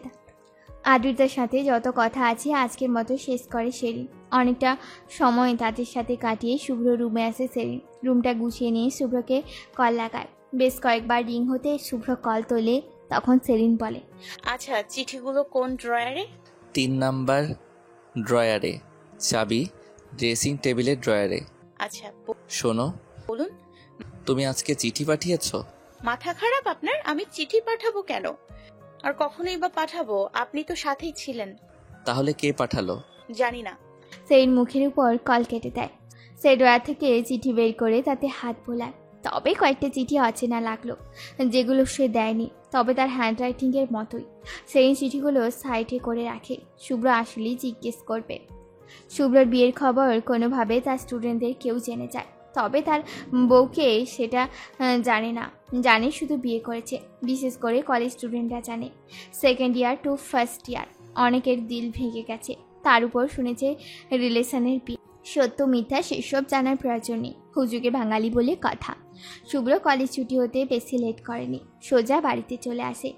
[SPEAKER 2] আদ্রিতার সাথে যত কথা আছে আজকের মতো শেষ করে সেরিন। অনেকটা সময় তাদের সাথে কাটিয়ে শুভ্র রুমে আসে সেরিন। রুমটা গুছিয়ে নিয়ে শুভ্রকে কল লাগায়। বেশ কয়েকবার রিং হতে শুভ্র কল তোলে। তখন সেরিন বলে,
[SPEAKER 3] আচ্ছা, চিঠিগুলো কোন ড্রয়ারে?
[SPEAKER 4] 3 নাম্বার ড্রয়ারে, চাবি ড্রেসিং টেবিলের ড্রয়ারে।
[SPEAKER 3] আচ্ছা,
[SPEAKER 4] শোনো,
[SPEAKER 3] বলুন।
[SPEAKER 4] তুমি আজকে চিঠি পাঠিয়েছো?
[SPEAKER 3] মাথা খারাপ আপনার? আমি চিঠি পাঠাবো কেন? আর কখনোই বা পাঠাবো? আপনি তো সাথেই ছিলেন।
[SPEAKER 4] তাহলে কে পাঠালো?
[SPEAKER 3] জানি না।
[SPEAKER 2] সেরিন মুখের উপর কল কেটে দেয়। সে ড্রয়ার থেকে চিঠি বের করে তাতে হাত বোলায়। তবে কয়েকটা চিঠি অচেনা লাগলো, যেগুলো সে দেয়নি, তবে তার হ্যান্ডরাইটিংয়ের মতোই। সেরিন চিঠিগুলো সাইডে করে রাখে। শুভ্র আসলেই জিজ্ঞেস করবে। শুভ্রর বিয়ের খবর কোনোভাবে তার স্টুডেন্টদের কেউ জেনে যায়, তবে তার বউকে সেটা জানে না। জানে শুধু বিয়ে করেছে। বিশেষ করে কলেজ স্টুডেন্টরা জানে। Second year to first year অনেকের দিল ভেঙে গেছে। তার উপর শুনেছে রিলেশনের বিয়ে। সত্য মিথ্যা সেসব জানার প্রয়োজন নেই, হুজুগে বাঙালি বলে কথা। শুভ্র কলেজ ছুটি হতে বেশি লেট করেনি, সোজা বাড়িতে চলে আসে।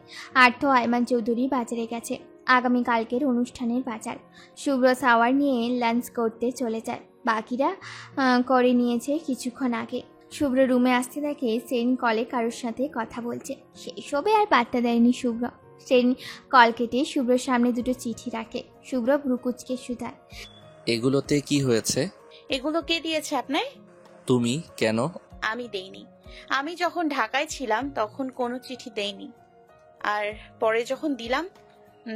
[SPEAKER 2] আর্থ, আয়মান চৌধুরী বাজারে গেছে। আগামীকালকের অনুষ্ঠানের বাজার। শুভ্র শাওয়ার নিয়ে লাঞ্চ করতে চলে যায়। বাকিরা করে নিয়েছে কিছুক্ষণ আগে। শুভ্র রুমে আসতে দেখে সেরিন কলে কারোর সাথে কথা বলছে। সেই সবে আর পাত্তা দেয়নি শুভ্র। সেরিন কল কেটে শুভ্রর সামনে দুটো চিঠি রাখে। শুভ্র ভ্রুকুচকে শুধায়,
[SPEAKER 4] এগুলোতে কি হয়েছে?
[SPEAKER 3] এগুলো কে দিয়েছে আপনার?
[SPEAKER 4] তুমি কেন?
[SPEAKER 3] আমি দেইনি। আমি যখন ঢাকায় ছিলাম তখন কোনো চিঠি দেইনি, আর পরে যখন দিলাম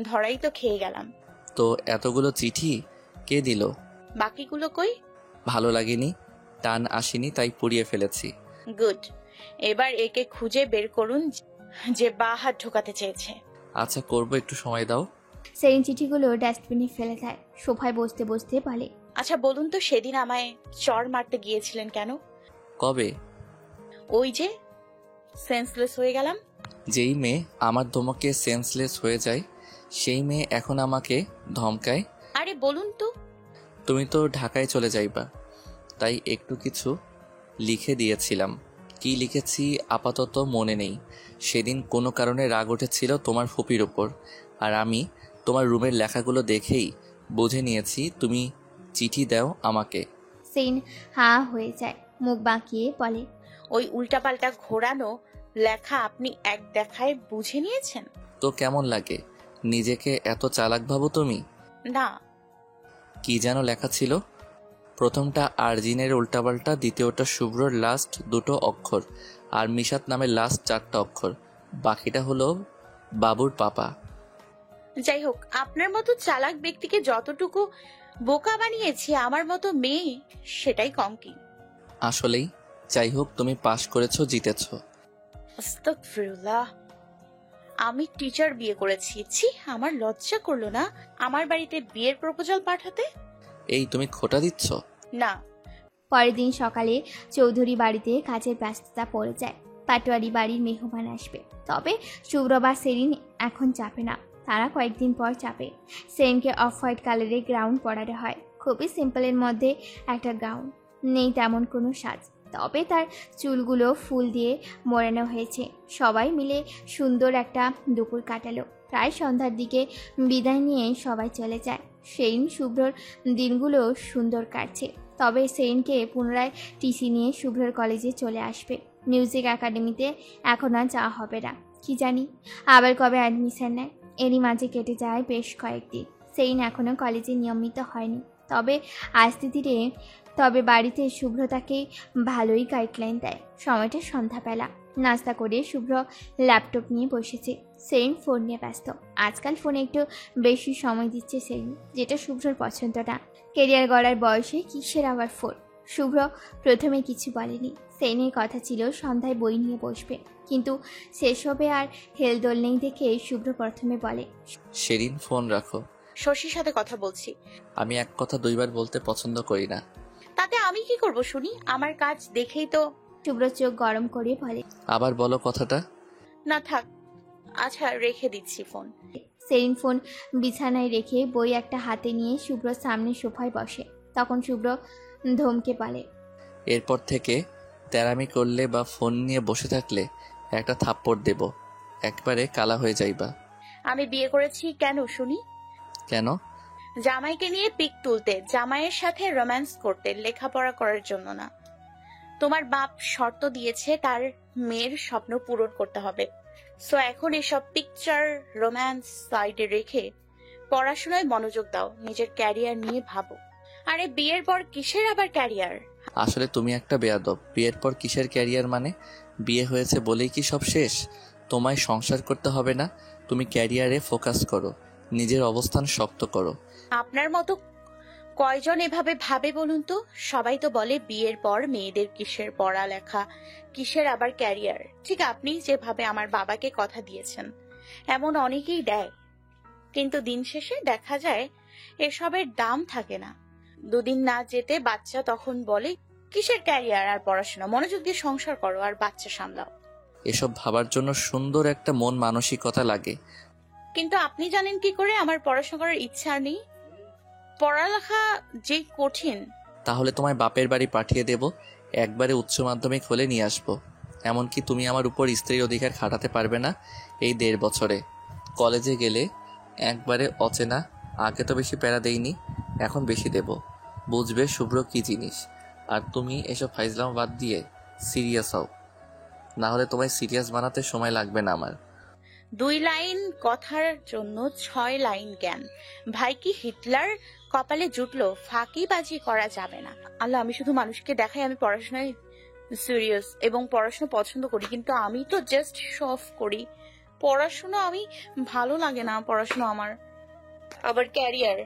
[SPEAKER 3] ধরাই তো খেয়ে গেলাম।
[SPEAKER 4] তো এতগুলো চিঠি কে দিল?
[SPEAKER 3] বাকিগুলো কই?
[SPEAKER 4] ভালো লাগেনি, টান আসেনি, তাই পুড়িয়ে ফেলেছি।
[SPEAKER 3] গুড। এবার একে খুঁজে বের করুন যে বা হাত ঢোকাতে চেয়েছে।
[SPEAKER 4] আচ্ছা, করব, একটু সময় দাও।
[SPEAKER 2] সেরিন চিঠিগুলো ডাস্টবিনে ফেলে দেয়। সোফায় বসতে বসতে বলে,
[SPEAKER 3] আচ্ছা বলুন তো, সেদিন আমায় চড় মারতে গিয়েছিলেন কেন?
[SPEAKER 4] কবে?
[SPEAKER 3] ওই যে সেন্সলেস হয়ে গেলাম।
[SPEAKER 4] যেই মেয়ে আমার ধমকে সেন্সলেস হয়ে যায়, সেই মেয়ে এখন আমাকে ধমকায়।
[SPEAKER 3] আরে বলুন তো।
[SPEAKER 4] তুমি তো ঢাকায় চলে যাইবা, তাই একটু কিছু লিখে দিয়েছিলাম। কি লিখেছি আপাতত মনে নেই। সেদিন কোনো কারণে রাগ উঠেছিল তোমার ফুপির উপর, আর আমি তোমার রুমের লেখাগুলো দেখেই বুঝে নিয়েছি তুমি চিঠি দাও আমাকে।
[SPEAKER 2] সেরিন হাঁ হয়ে যায়, মুখ বাঁকিয়ে বলে,
[SPEAKER 3] ওই উল্টাপাল্টা ঘোরানো লেখা আপনি এক দেখায় বুঝে নিয়েছেন?
[SPEAKER 4] তো কেমন লাগে? নিজেকে এত চালাক ভাবো তুমি?
[SPEAKER 3] না।
[SPEAKER 4] কি যেন লেখা ছিল? প্রথমটা আরজিনের উল্টাপাল্টা, দ্বিতীয়টা শুভ্রর লাস্ট 2টো অক্ষর, আর মিশাত নামের লাস্ট 4টা অক্ষর, বাকিটা হলো বাবুর পাপা।
[SPEAKER 3] যাই হোক, আপনার মতো চালাক ব্যক্তিকে যতটুকু বোকা বানিয়েছি আমার মতো মেয়ে সেটাই কম কি?
[SPEAKER 4] আসলেই। যাই হোক, তুমি পাশ করেছো, জিতেছো।
[SPEAKER 3] আস্তাগফিরুল্লাহ। আমি টিচার বিয়ে করেছি। ছি, আমার লজ্জা করলো না আমার বাড়িতে বিয়ের প্রপোজাল পাঠাতে?
[SPEAKER 4] এই তুমি খোটা দিচ্ছ?
[SPEAKER 3] না।
[SPEAKER 2] পরের দিন সকালে চৌধুরী বাড়িতে কাজের ব্যস্ততা পড়ে যায়। পাটোয়ারি বাড়ির মেহমান আসবে, তবে শুভ্র বা সেরিন এখন চাপে না, তারা কয়েকদিন পর চাপে। সেরিনকে অফ হোয়াইট কালারের গ্রাউন্ড পরানো হয়, খুবই সিম্পলের মধ্যে একটা গাউন, নেই তেমন কোনো সাজ। তবে তার চুলগুলো ফুল দিয়ে মোড়ানো হয়েছে। সবাই মিলে সুন্দর একটা দুপুর কাটালো। প্রায় সন্ধ্যার দিকে বিদায় নিয়ে সবাই চলে যায়। সেরিন শুভ্রর দিনগুলো সুন্দর কাটছে। তবে সেরিনকে পুনরায় টিসি নিয়ে শুভ্রর কলেজে চলে আসবে। মিউজিক একাডেমিতে এখন আর যাওয়া হবে না, কি জানি আবার কবে অ্যাডমিশন নেয়। এরই মাঝে কেটে যায় বেশ কয়েকদিন। সেরিন এখনও কলেজে নিয়মিত হয়নি, তবে আস্তে ধীরে। তবে বাড়িতে শুভ্র তাকে ভালোই গাইডলাইন দেয়। সময়টা সন্ধ্যাবেলা। নাস্তা করে শুভ্র ল্যাপটপ নিয়ে বসেছে। সেরিন ফোন নিয়ে ব্যস্ত। আজকাল ফোনে একটু বেশি সময় দিচ্ছে সেরিন, যেটা শুভ্রর পছন্দ না। কেরিয়ার গড়ার বয়সে কিসের আবার ফোন? শুভ্র প্রথমে কিছু বলেনি। সেরিনের কথা ছিল সন্ধ্যায় বই নিয়ে বসবে, কিন্তু সেসবে আর হেলদোল নেই দেখে শুভ্র প্রথমে বলে,
[SPEAKER 4] সেরিন ফোন রাখো।
[SPEAKER 3] শশীর সাথে কথা বলছি।
[SPEAKER 4] আমি এক কথা দুইবার বলতে পছন্দ করি না।
[SPEAKER 3] তাতে আমি কি করব শুনি? আমার কাজ দেখেই তো।
[SPEAKER 2] শুভ্র চোখ গরম করে বলে,
[SPEAKER 4] আবার বলো কথাটা।
[SPEAKER 3] না থাক, আচ্ছা রেখে দিচ্ছি ফোন।
[SPEAKER 2] সেরিন ফোন বিছানায় রেখে বই একটা হাতে নিয়ে শুভ্রর সামনে সোফায় বসে। তখন শুভ্র ধমকে বলে,
[SPEAKER 4] এরপর থেকে তেরামি করলে বা ফোন নিয়ে বসে থাকলে একটা থাপ্পড় দেব, একবারে কালা হয়ে যাইবা।
[SPEAKER 3] আমি বিয়ে করেছি কেন শুনি?
[SPEAKER 4] কেন?
[SPEAKER 3] জামাইকে নিয়ে পিক তুলতে, জামাইয়ের সাথে রোম্যান্স করতে, লেখাপড়া করার জন্য না। তোমার বাপ শর্ত দিয়েছে তার মেয়ের স্বপ্ন পূরণ করতে হবে। সো এখন এসব পিকচার রোম্যান্স সাইডে রেখে পড়াশোনায় মনোযোগ দাও, নিজের ক্যারিয়ার নিয়ে ভাবো। আরে বিয়ের পর কিসের আবার ক্যারিয়ার?
[SPEAKER 4] আসলে তুমি একটা বেয়াদব। বিয়ের পর কিসের ক্যারিয়ার মানে? বিয়ে হয়েছে বলেই কি সব শেষ? তোমায় সংসার করতে হবে না, তুমি ক্যারিয়ারে ফোকাস করো, নিজের অবস্থান শক্ত করো।
[SPEAKER 3] আপনার মতো কয়জন এভাবে ভাবে বলুন তো? সবাই তো বলে বিয়ের পর মেয়েদের কিসের পড়ালেখা, কিসের আবার ক্যারিয়ার। ঠিক আপনি যেভাবে আমার বাবাকে কথা দিয়েছেন, এমন অনেকেই দেয়, কিন্তু দিন শেষে দেখা যায় এসবের দাম থাকে না। দুদিন না যেতে বাচ্চা তখন বলে কিসের ক্যারিয়ার আর পড়াশোনা, মনোযোগ দিয়ে সংসার করো আর বাচ্চা সামলাও।
[SPEAKER 4] এসব ভাবার জন্য সুন্দর একটা মন মানসিকতা লাগে।
[SPEAKER 3] কিন্তু আপনি জানেন কি করে আমার পড়াশোনা করার ইচ্ছা নেই? পড়ালেখা যে কঠিন।
[SPEAKER 4] তাহলে তোমায় বাপের বাড়ি পাঠিয়ে দেব, একবারে উচ্চ মাধ্যমিক হলে নিয়ে আসবো। এমনকি তুমি আমার উপর স্ত্রীর অধিকার খাটাতে পারবে না এই 1.5 বছরে। কলেজে গেলে একবারে অচেনা, আগে তো বেশি প্যারা দেইনি, এখন বেশি দেব। বুঝবে শুভ্র কি জিনিস। আর তুমি এসব ফাইজলাম বাদ দিয়ে সিরিয়াস হও, না হলে তোমায় সিরিয়াস বানাতে সময় লাগবে না আমার।
[SPEAKER 3] 2 লাইন কথার জন্য 6 লাইন জ্ঞান। ভাই কি হিটলার কপালে জুটলো? ফাঁকিবাজি করা যাবে না। আল্লাহ, আমি শুধু মানুষকে দেখাই আমি পড়াশোনায় সিরিয়াস এবং পড়াশোনা পছন্দ করি, কিন্তু আমি তো জাস্ট শো অফ করি। পড়াশোনা আমি ভালো লাগে না, পড়াশোনা আমার আবার ক্যারিয়ার।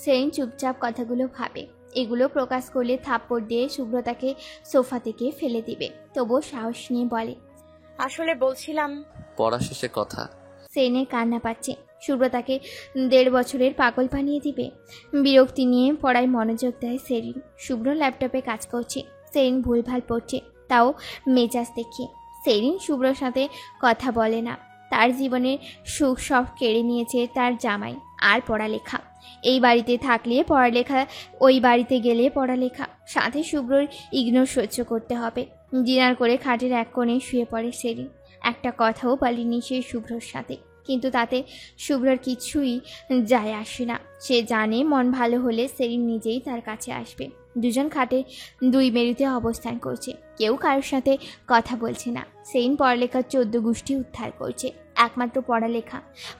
[SPEAKER 2] সেরিন চুপচাপ কথাগুলো ভাবে। এগুলো প্রকাশ করলে থাপ্পড় দিয়ে শুভ্র তাকে সোফা থেকে ফেলে দিবে। তবুও সাহস নিয়ে বলে,
[SPEAKER 3] আসলে বলছিলাম
[SPEAKER 4] পড়া শেষে কথা।
[SPEAKER 2] সেরিনের কান্না পাচ্ছে। শুভ্র তাকে 1.5 বছরের পাগল বানিয়ে দিবে। বিরক্তি নিয়ে পড়ায় মনোযোগ দেয় সেরিন। শুভ্র ল্যাপটপে কাজ করছে, সেরিন ভুলভাল পড়ছে, তাও মেজাজ দেখিয়ে। সেরিন শুভ্রর সাথে কথা বলে না। তার জীবনের সুখ সব কেড়ে নিয়েছে তার জামাই আর পড়ালেখা। এই বাড়িতে থাকলে পড়ালেখা, ওই বাড়িতে গেলে পড়ালেখা, সাথে শুভ্রর ইগনোর সহ্য করতে হবে। ডিনার করে খাটের এক কোণে শুয়ে পড়ে সেরিন। একটা কথাও বলেনি সে শুভ্রর সাথে, কিন্তু তাতে শুভ্রর কিছুই যায় আসে না। সে জানে মন ভালো হলে সেরিন নিজেই তার কাছে আসবে। দুজন খাটে 2 মেরুতে অবস্থান করছে, কেউ কারোর সাথে কথা বলছে না। সেরিন পড়ালেখার 14 গোষ্ঠী উদ্ধার করছে। একমাত্র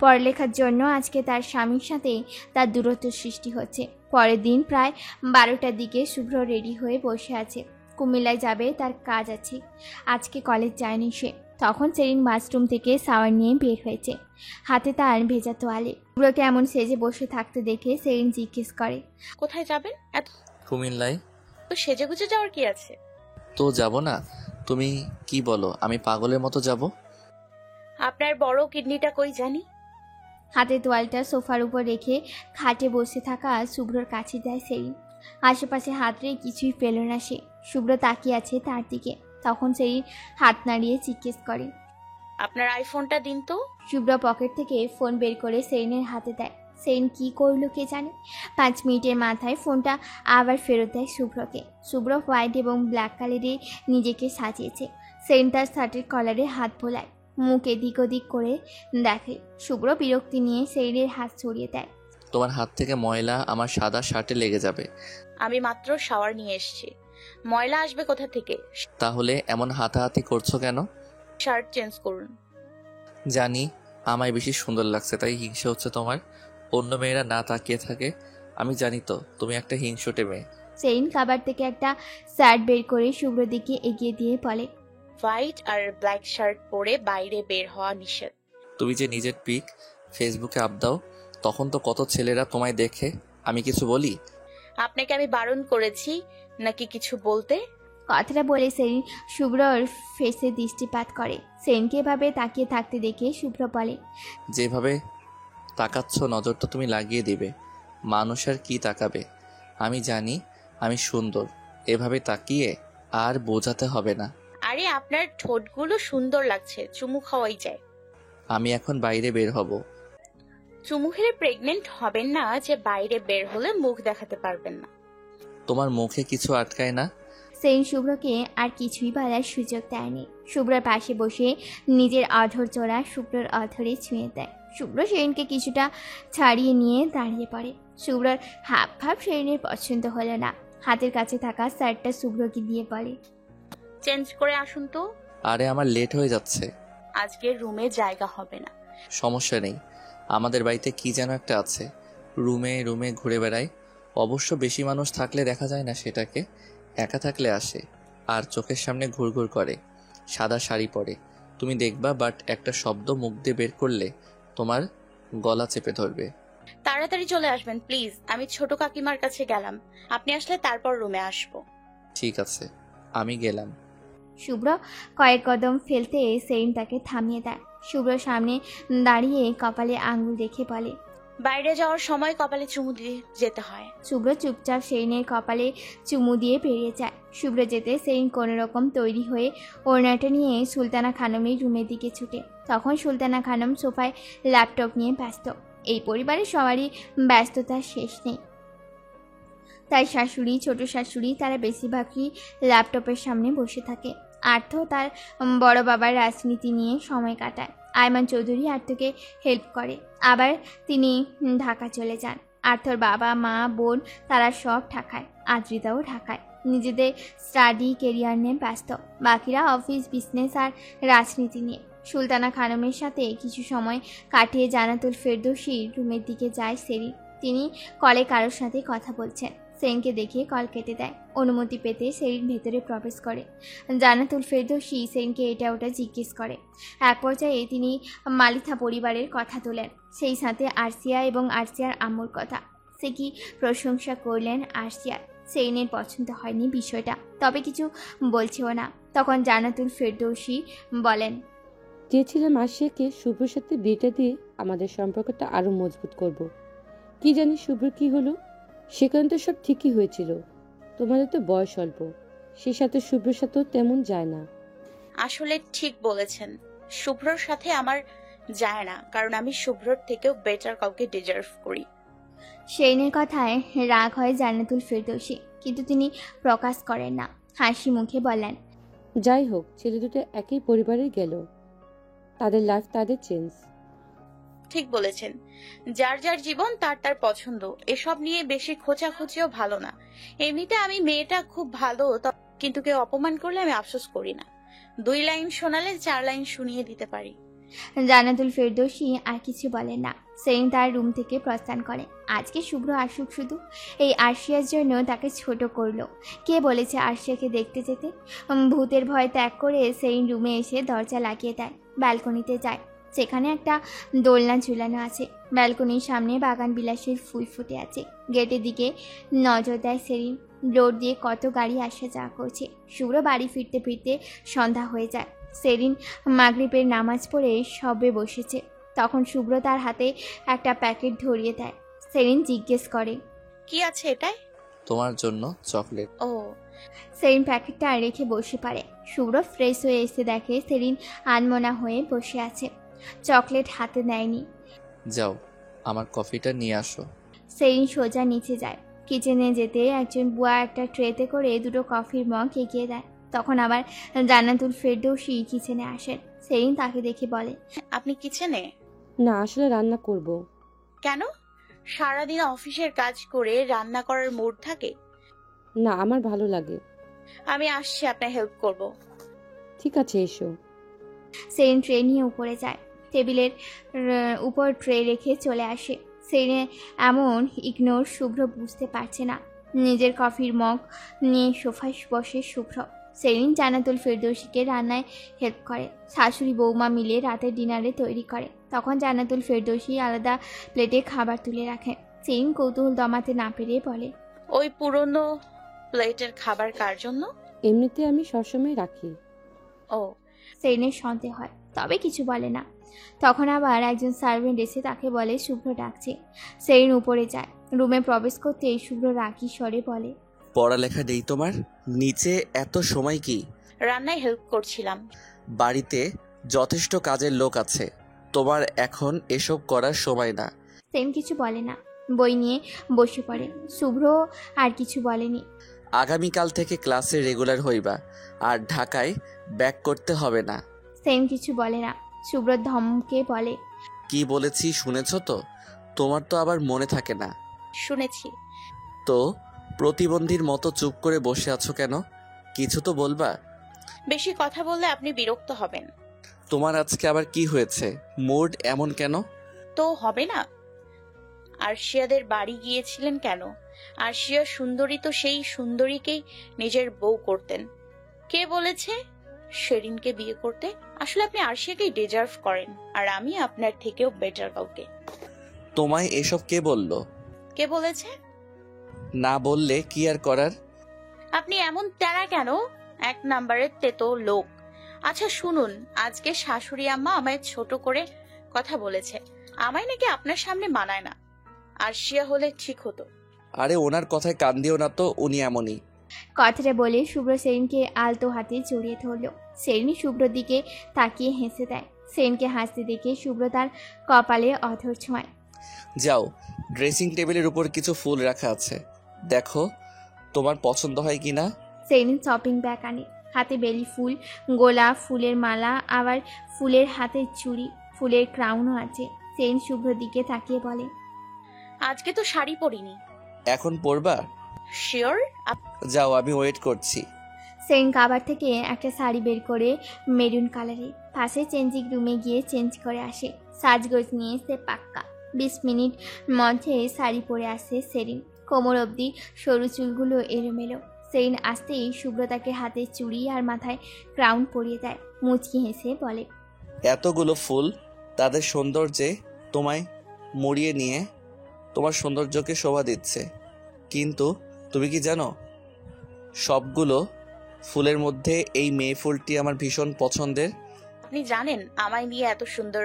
[SPEAKER 2] পড়ালেখার জন্য আজকে তার স্বামীর সাথে তার দূরত্ব সৃষ্টি হচ্ছে। পরের দিন প্রায় 12টার দিকে শুভ্র রেডি হয়ে বসে আছে। কুমিল্লায় যাবে, তার কাজ আছে। আজকে কলেজ যায়নি সে। তখন সেরিন বাথরুম থেকে শাওয়ার নিয়ে বের হয়েছে, হাতে তার ভেজা তোয়ালে। শুভ্রকে এমন সেজে বসে থাকতে দেখে সেরিন জিজ্ঞেস করে,
[SPEAKER 3] কোথায় যাবেন? এত
[SPEAKER 4] কুমিল্লায়।
[SPEAKER 3] তো সেজে গুজে যাওয়ার কি আছে?
[SPEAKER 4] তো যাব না? তুমি কি বলো, আমি পাগলের মতো যাব?
[SPEAKER 3] আপনার বড় কিডনিটা কই জানি।
[SPEAKER 2] হাতে তোয়ালটা সোফার উপর রেখে খাটে বসে থাকা শুভ্রর কাছে যায় সেরিন। আশেপাশে হাত রেখে কিছুই পেল না সে। শুভ্র তাকিয়ে আছে তার দিকে। তখন সেরিন হাত নাড়িয়ে জিজ্ঞেস করে,
[SPEAKER 3] আপনার আইফোনটা দিন তো।
[SPEAKER 2] শুভ্র পকেট থেকে ফোন বের করে সেরিনের হাতে দেয়। সেন কি করলো কে জানে। 5 মিনিটের মাথায় ফোনটা আবার ফেরত দেয় শুভ্রকে। শুভ্র হোয়াইট এবং ব্ল্যাক কালারে নিজেকে সাজিয়েছে। সেন তার শার্টের কলারে হাত বোলায়, মুখ এদিক ওদিক করে দেখে। শুভ্র বিরক্তি নিয়ে সেনের হাত ছড়িয়ে দেয়।
[SPEAKER 4] তোমার হাত থেকে ময়লা আমার সাদা শার্টে লেগে যাবে।
[SPEAKER 3] আমি মাত্র শাওয়ার নিয়ে এসেছি, ময়লা আসবে কোথা থেকে?
[SPEAKER 4] তাহলে এমন হাতাহাতি করছো কেন?
[SPEAKER 3] শার্ট চেঞ্জ করুন।
[SPEAKER 4] জানি আমায় বেশি সুন্দর লাগছে তাই হিংসা হচ্ছে তোমার। অন্য মেয়েরা না তাকিয়ে থাকে। আমি জানি তো তুমি একটা হিংসুটে মেয়ে।
[SPEAKER 2] সেন কাবার থেকে একটা শার্ট বের করে শুভ্র দিকে এগিয়ে দিয়ে বলে,
[SPEAKER 3] হোয়াইট আর ব্ল্যাক শার্ট পরে বাইরে বের হওয়া নিষেধ।
[SPEAKER 4] তুমি যে নিজের পিক ফেসবুকে আপ দাও, তখন তো কত ছেলেরা তোমায় দেখে। আমি কিছু বলি?
[SPEAKER 3] আপনাকে আমি বারণ করেছি নাকি কিছু বলতে?
[SPEAKER 2] কথাটা বলে সেন শুভ্রর ফেসে দৃষ্টিপাত করে। সেনকে এভাবে তাকিয়ে থাকতে দেখে শুভ্র বলে,
[SPEAKER 4] যেভাবে তাকাচ্ছ নজর তো তুমি লাগিয়ে দিবে। মানুষ আর কি তাকাবে? আমি জানি আমি সুন্দর, এভাবে তাকিয়ে আর বোঝাতে হবে না।
[SPEAKER 3] আরে আপনার ঠোঁটগুলো সুন্দর লাগছে, চুমু খাওয়াই যায়।
[SPEAKER 4] আমি এখন বাইরে বের হব।
[SPEAKER 3] চুমু খেলে প্রেগনেন্ট হবেন না যে বাইরে বের হলে মুখ দেখাতে পারবেন না।
[SPEAKER 4] তোমার মুখে কিছু আটকায় না?
[SPEAKER 2] সেন শুভ্রকে আর কিছুই বলার সুযোগ দেয়নি। শুভ্রর পাশে বসে নিজের অধর জোড়া শুভ্রর অধরে ছুঁয়ে দেয়। শুভ্র সেনকে কিছুটা ছাড়িয়ে নিয়ে দাঁড়িয়ে পড়ে। শুভ্রর হাব ভাব সেনের পছন্দ হলো না। হাতের কাছে থাকা শার্টটা শুভ্রকে দিয়ে বলে,
[SPEAKER 3] চেঞ্জ করে আসুন তো।
[SPEAKER 4] আরে আমার লেট হয়ে যাচ্ছে।
[SPEAKER 3] আজকে রুমে জায়গা হবে না।
[SPEAKER 4] সমস্যা নেই, আমাদের বাড়িতে কি যেন একটা আছে, রুমে রুমে ঘুরে বেড়ায়। অবশ্য বেশি মানুষ থাকলে দেখা যায় না সেটাকে, একা থাকলে আসে আর চোখের সামনে ঘুরঘুর করে। সাদা শাড়ি পরে তুমি দেখবা, বাট একটা শব্দ মুখ দিয়ে বের করলে তোমার গলা চেপে ধরবে।
[SPEAKER 3] তাড়াতাড়ি চলে আসবেন প্লিজ। আমি ছোট কাকিমার কাছে গেলাম, আপনি আসলে তারপর রুমে আসবো।
[SPEAKER 4] ঠিক আছে, আমি গেলাম।
[SPEAKER 2] শুভ্র কয়েক কদম ফেলতে সেন তাকে থামিয়ে দেয়। শুভ্র সামনে দাঁড়িয়ে কপালে আঙুল রেখে বলে,
[SPEAKER 3] বাইরে যাওয়ার সময় কপালে চুমু দিয়ে যেতে হয়।
[SPEAKER 2] শুভ্র চুপচাপ সেইনের কপালে চুমু দিয়ে বেরিয়ে যায়। শুভ্র যেতে সেইন কোনো রকম তৈরি হয়ে ওড়নাটা নিয়ে সুলতানা খানমের রুমের দিকে ছুটে। তখন সুলতানা খানম সোফায় ল্যাপটপ নিয়ে ব্যস্ত। এই পরিবারের সবারই ব্যস্ততার শেষ নেই। তার শাশুড়ি, ছোট শাশুড়ি তারা বেশিরভাগই ল্যাপটপের সামনে বসে থাকে। আর্থ তার বড় বাবার রাজনীতি নিয়ে সময় কাটায়। আয়মান চৌধুরী আর্থকে হেল্প করে, আবার তিনি ঢাকা চলে যান। আর্থর বাবা মা বোন তারা সব ঢাকায়, আদ্রিতাও ঢাকায় নিজেদের স্টাডি কেরিয়ার নিয়ে ব্যস্ত। বাকিরা অফিস, বিজনেস আর রাজনীতি নিয়ে। সুলতানা খানমের সাথে কিছু সময় কাটিয়ে জান্নাতুল ফেরদৌসীর রুমের দিকে যায় সেরিন। তিনি কলে কারোর সাথে কথা বলছেন। সেনকে দেখে কল কেটে দেয়। অনুমতি পেতে সেরিন ভেতরে প্রবেশ করে। জান্নাতুল ফেরদৌসী সেনকে এটা ওটা জিজ্ঞেস করে। এক পর্যায়ে তিনি মালিথা পরিবারের কথা তোলেন, সেই সাথে আরসিয়া এবং আরসিয়ার আম্মুর কথা। সে কি প্রশংসা করলেন আরসিয়ার। সেনের পছন্দ হয়নি বিষয়টা, তবে কিছু বলছেও না। তখন জান্নাতুল ফেরদৌসী বলেন,
[SPEAKER 10] চেয়েছিলাম আরশিয়াকে শুভ্রর সাথে বিয়েটা দিয়ে আমাদের সম্পর্কটা আরো মজবুত করব। কি জানি শুভ্র কি হলো। সেখানে তো সব ঠিকই হয়েছিল। তোমাদের তো বয়স অল্প, সে সাথে শুভ্রর সাথেও তেমন যায় না।
[SPEAKER 3] আসলে ঠিক বলেছেন, শুভ্রর সাথে আমার যায় না, কারণ আমি শুভ্রর থেকেও বেটার কাউকে ডিজার্ভ করি।
[SPEAKER 2] সেইনের কথায় রাগ হয় জান্নাতুল ফেরদৌসী, কিন্তু তিনি প্রকাশ করেন না। হাসি মুখে বলেন,
[SPEAKER 10] যাই হোক, ছেলে দুটো একই পরিবারে গেল, তাদের লাইফ তাদের চেঞ্জ।
[SPEAKER 3] ঠিক বলেছেন, যার যার জীবন তার তার পছন্দ, এসব নিয়ে বেশি খোঁচাখুচিও ভালো না। এমনিতে আমি মেয়েটা খুব ভালো, কিন্তু কেউ অপমান করলে আমি আফসোস করি না। 2 লাইন শোনালে 4 লাইন শুনিয়ে দিতে পারি।
[SPEAKER 2] জান্নাতুল ফেরদৌসী আর কিছু বলেন না। সেন তার রুম থেকে প্রস্থান করে। আজকে শুভ্র আসুক শুধু, এই আরশিয়ার জন্য তাকে ছোট করলো। কে বলেছে আরশিয়াকে দেখতে যেতে? ভূতের ভয় ত্যাগ করে সেন রুমে এসে দরজা লাগিয়ে দেয়। ব্যালকনিতে যায়, সেখানে একটা দোলনা ঝুলানো আছে। ব্যালকনির সামনে বাগান বিলাসের ফুল ফুটে আছে। গেটের দিকে নজর দেয় সেরিন। রোড দিয়ে কত গাড়ি আসা যাওয়া করছে। শুভ্র বাড়ি ফিরতে ফিরতে সন্ধ্যা হয়ে যায়। সেরিন মাগরিবের নামাজ পড়ে শবে বসেছে। তখন শুভ্র তার হাতে একটা প্যাকেট ধরিয়ে দেয়। সেরিন জিজ্ঞেস করে,
[SPEAKER 3] কি আছে এটায়?
[SPEAKER 4] তোমার জন্য চকলেট।
[SPEAKER 3] ও।
[SPEAKER 2] সেরিন প্যাকেটটা রেখে বসে পড়ে। শুভ্র ফ্রেশ হয়ে এসে দেখে সেরিন আনমনা হয়ে বসে আছে, চকলেট হাতে নেয়নি।
[SPEAKER 4] যাও, আমার কফিটা নিয়ে আসো।
[SPEAKER 2] সেরিন সোজা নিচে যায়। কিচেনে যেতে একজন বুয়া একটা ট্রেতে করে দুটো কফির মগ এগিয়ে দেয়। তখন আবার জান্নাতুল ফেরদৌসী কিচেনে আসেন। সেরিন তাকে দেখে বলে,
[SPEAKER 3] আপনি কিচেনে?
[SPEAKER 10] না, আসলে রান্না করব।
[SPEAKER 3] কেন? সারাদিন অফিসের কাজ করে রান্না করার মুড থাকে?
[SPEAKER 10] না, আমার ভালো লাগে।
[SPEAKER 3] আমি আসছি, আপনার হেল্প করব।
[SPEAKER 10] ঠিক আছে, এসো।
[SPEAKER 2] সেরিন ট্রে নিয়ে উপরে যায়। টেবিলের উপর ট্রে রেখে চলে আসে। সেরিনে এমন ইগনোর শুভ্র বুঝতে পারছে না। নিজের কফির মগ নিয়ে সোফায় বসে শুভ্র। সেরিন জান্নাতুল ফেরদৌসীকে রান্নায় হেল্প করে। শাশুড়ি বৌমা মিলে রাতের ডিনারে তৈরি করে। তখন জান্নাতুল ফেরদৌসী আলাদা প্লেটে খাবার তুলে রাখে। সেরিন কৌতূহল দমাতে না পেরে বলে,
[SPEAKER 3] ওই পুরনো প্লেটের খাবার কার জন্য?
[SPEAKER 10] এমনিতে আমি সবসময় রাখি।
[SPEAKER 3] ও।
[SPEAKER 2] সেরিনের সন্দেহ হয়, তবে কিছু বলে না। তখন আবার একজন সার্ভেন্ট এসে তাকে বলে শুভ্র ডাকছে। সেরিন উপরে যায়। রুমে প্রবেশ করতেই শুভ্র রাগী স্বরে বলে,
[SPEAKER 11] পড়ালেখা নেই তোমার? নিচে এত সময় কি?
[SPEAKER 3] রান্নায় হেল্প করছিলাম।
[SPEAKER 11] বাড়িতে যথেষ্ট কাজের লোক আছে, তোমার এখন এসব করার সময় না।
[SPEAKER 2] সেরিন কিছু বলে না, বই নিয়ে বসে পড়ে। শুভ্র আর কিছু বলেনি।
[SPEAKER 11] আগামীকাল থেকে ক্লাসে রেগুলার হইবা, আর ঢাকায় ব্যাক করতে হবে না।
[SPEAKER 2] সেরিন কিছু বলে না। শুভ্র ধমকে বলে,
[SPEAKER 11] কি বলেছি শুনেছ তো? তোমার তো আবার মনে থাকে না।
[SPEAKER 3] শুনেছি।
[SPEAKER 11] তো প্রতিবন্ধীর মতো চুপ করে বসে আছো কেন? কিছু তো বলবা।
[SPEAKER 3] বেশি কথা বললে আপনি বিরক্ত হবেন।
[SPEAKER 11] তোমার আজকে আবার কি হয়েছে? মুড এমন কেন?
[SPEAKER 3] তো হবে না? আরশিয়াদের বাড়ি গিয়েছিলেন কেন? আরশিয়া সুন্দরী, তো সেই সুন্দরীকেই নিজের বউ করতেন। কে বলেছে শেরিনকে বিয়ে করতে? আসলে আপনি আরশিয়াকেই ডিজার্ভ করেন, আর আমি আপনার থেকেও বেটার কাউকে।
[SPEAKER 11] তোমায় এসব কে বলল?
[SPEAKER 3] কে বলেছে?
[SPEAKER 11] না বললে কি আর করার?
[SPEAKER 3] আপনি এমন তেরা কেন? এক নাম্বারের তেতো লোক। আচ্ছা শুনুন, আজকে শাশুড়ি আম্মা আমায় ছোট করে কথা বলেছে। আমায় নাকি আপনার সামনে মানায় না। আরশিয়া হলে ঠিক হতো।
[SPEAKER 11] আরে ওনার কথায় কান দিও না তো, উনি এমনই।
[SPEAKER 2] কথাটা বলে শুভ্র সেরিনকে আলতো হাতে জড়িয়ে ধরল। সেরিন শুভ্রর দিকে তাকিয়ে হেসে দেয়। সেরিনকে হাসতে দেখে শুভ্র তার কপালে অধর ছোঁয়।
[SPEAKER 11] যাও, ড্রেসিং টেবিলের উপর কিছু ফুল রাখা আছে, দেখো তোমার পছন্দ হয় কিনা।
[SPEAKER 2] সেরিন শপিং ব্যাগ আনে। হাতে বেলি ফুল, গোলাপ ফুলের মালা, আবার ফুলের হাতের চুড়ি, ফুলের ক্রাউনও আছে। সেরিন শুভ্রর দিকে তাকিয়ে বলে,
[SPEAKER 3] আজকে তো শাড়ি পরিনি।
[SPEAKER 11] এখন পরবা?
[SPEAKER 3] শিওর?
[SPEAKER 11] যাও, আমি ওয়েট করছি।
[SPEAKER 2] সেরিন কাবার থেকে একটা শাড়ি বের করে মেরুন কালারে পাশে চেঞ্জিং রুমে গিয়ে চেঞ্জ করে আসে। সাজগোজ নিয়ে সে পাক্কা। 20 মিনিট মধ্যে শাড়ি পরে আসে সেরিন। কোমর অবধি সরু চুলগুলো এলোমেলো। সেরিন আসতেই শুভ্র তাকে হাতে চুড়ি আর মাথায় ক্রাউন পরিয়ে দেয়। মুচকি হেসে বলে,
[SPEAKER 11] এতগুলো ফুল তাদের সৌন্দর্যে তোমায় মুড়িয়ে নিয়ে তোমার সৌন্দর্যকে শোভা দিচ্ছে, কিন্তু তুমি কি জানো, সবগুলো ফুলের মধ্যে এই মেয়ে ফুলটি আমার ভীষণ পছন্দের।
[SPEAKER 3] আপনি জানেন আমায় নিয়ে এত সুন্দর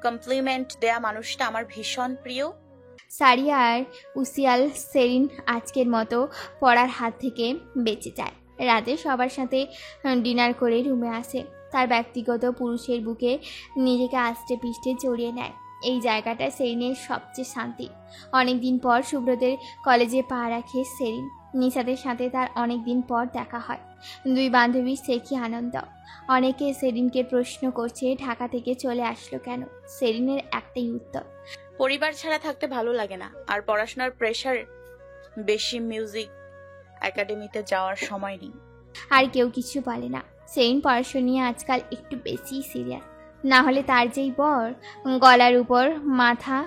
[SPEAKER 3] কমপ্লিমেন্ট দেয়া মানুষটা আমার ভীষণ প্রিয়।
[SPEAKER 2] শাড়ি আর উসিয়াল সেরিন আজকের মতো পড়ার হাত থেকে বেঁচে যায়। রাতে সবার সাথে ডিনার করে রুমে আসে। তার ব্যক্তিগত পুরুষের বুকে নিজেকে আষ্টে পিষ্টে জড়িয়ে নেয়। এই জায়গাটা সেরিনের সবচেয়ে শান্তি। অনেকদিন পর শুভ্রদের কলেজে পা রাখে সেরিন। নিশাদের সাথে তার অনেক দিন পর দেখা হয়। দুই বান্ধবীর সে কি আনন্দ। অনেকে সেরিনকে প্রশ্ন করছে ঢাকা থেকে চলে আসলো কেন। সেরিনের একটাই উত্তর,
[SPEAKER 3] পরিবার ছাড়া থাকতে ভালো লাগে না, আর পড়াশোনার প্রেশার বেশি, মিউজিক একাডেমিতে যাওয়ার সময় নেই।
[SPEAKER 2] আর কেউ কিছু বলে না। সেরিন পড়াশোনা নিয়ে আজকাল একটু বেশি সিরিয়াস। না হলে তার যেই বর, গলার উপর মাথা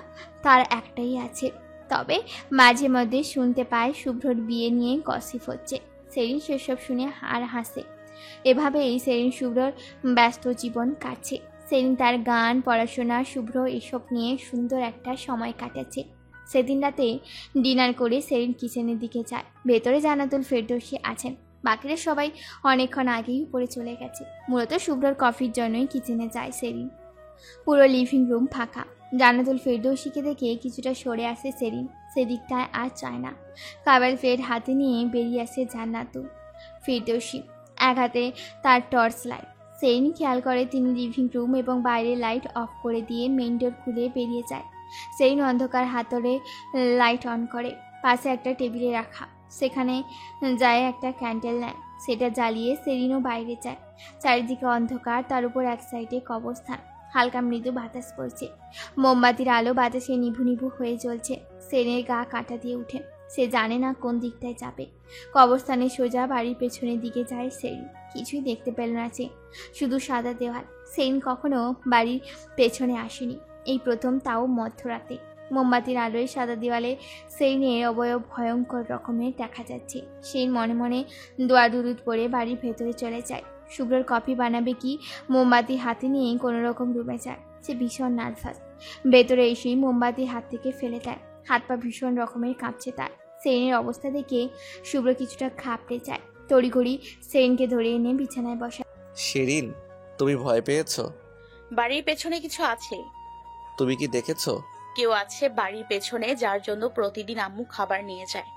[SPEAKER 2] তার একটাই আছে। তবে মাঝে মধ্যে শুনতে পায় শুভ্রর বিয়ে নিয়ে গসিপ হচ্ছে। সেরিন সেসব শুনে আর হাসে। এভাবেই সেরিন শুভ্রর ব্যস্ত জীবন কাটছে। সেরিন তার গান, পড়াশোনা, শুভ্র এসব নিয়ে সুন্দর একটা সময় কাটাচ্ছে। সেদিন রাতে ডিনার করে সেরিন কিচেনের দিকে যায়। ভেতরে জান্নাতুল ফেরদৌসী আছেন। বাকিরা সবাই অনেকক্ষণ আগেই উপরে চলে গেছে। মূলত শুভ্রর কফির জন্যই কিচেনে যায় সেরিন। পুরো লিভিং রুম ফাঁকা। জান্নাতুল ফেরদৌসীকে দেখে কিছুটা সরে আসে সেরিন। সেদিকটায় আর চায় না। খাবার প্লেট হাতে নিয়ে বেরিয়ে আসে জান্নাতুল ফেরদৌসী। এক হাতে তার টর্চ লাইট। সেরিন খেয়াল করে তিনি লিভিং রুম এবং বাইরের লাইট অফ করে দিয়ে মেইন ডোর খুলে বেরিয়ে যায়। সেরিন অন্ধকার হাতরে লাইট অন করে। পাশে একটা টেবিলে রাখা, সেখানে যায় একটা ক্যান্ডেল নেয়, সেটা জ্বালিয়ে সেরিনও বাইরে যায়। চারিদিকে অন্ধকার, তার উপর এক সাইডে কবরস্থান। হালকা মৃদু বাতাস পড়ছে, মোমবাতির আলো বাতাসে নিভু নিভু হয়ে জ্বলছে। সেরিনের গা কাঁটা দিয়ে উঠে, সে জানে না কোন দিকটায় যাবে। কবরস্থানের সোজা বাড়ির পেছনের দিকে যায় সেরিন। কিছুই দেখতে পেল না সে, শুধু সাদা দেওয়াল। সেরিন কখনো বাড়ির পেছনে আসেনি, এই প্রথম, তাও মধ্যরাতে। মোমবাতির আলোয় সাদা দেওয়ালে সেরিনের অবয়ব ভয়ঙ্কর রকমের দেখা যাচ্ছে। সেরিন মনে মনে দোয়া দুরুদ পড়ে বাড়ির ভেতরে চলে যায়। শুভ্রর কফি বানাবে কি মোমবাতি হাতে নিয়ে কোনো রকম রুমে যায়। সে ভীষণ নার্ভাস। ভেতরে এসেই মোমবাতি হাত থেকে ফেলে দেয়। হাত পা ভীষণ রকমের কাঁপছে তার। সেরিনের অবস্থা দেখে শুভ্র কিছুটা খাপড়ে যায়। তড়িঘড়ি সেরিনকে ধরে এনে বিছানায় বসায়।
[SPEAKER 11] শিরিন, তুমি ভয় পেয়েছো?
[SPEAKER 3] বাড়ির পেছনে কিছু আছে।
[SPEAKER 11] তুমি কি দেখেছো?
[SPEAKER 3] কেউ আছে বাড়ির পেছনে, যার জন্য প্রতিদিন আম্মু খাবার নিয়ে যায়।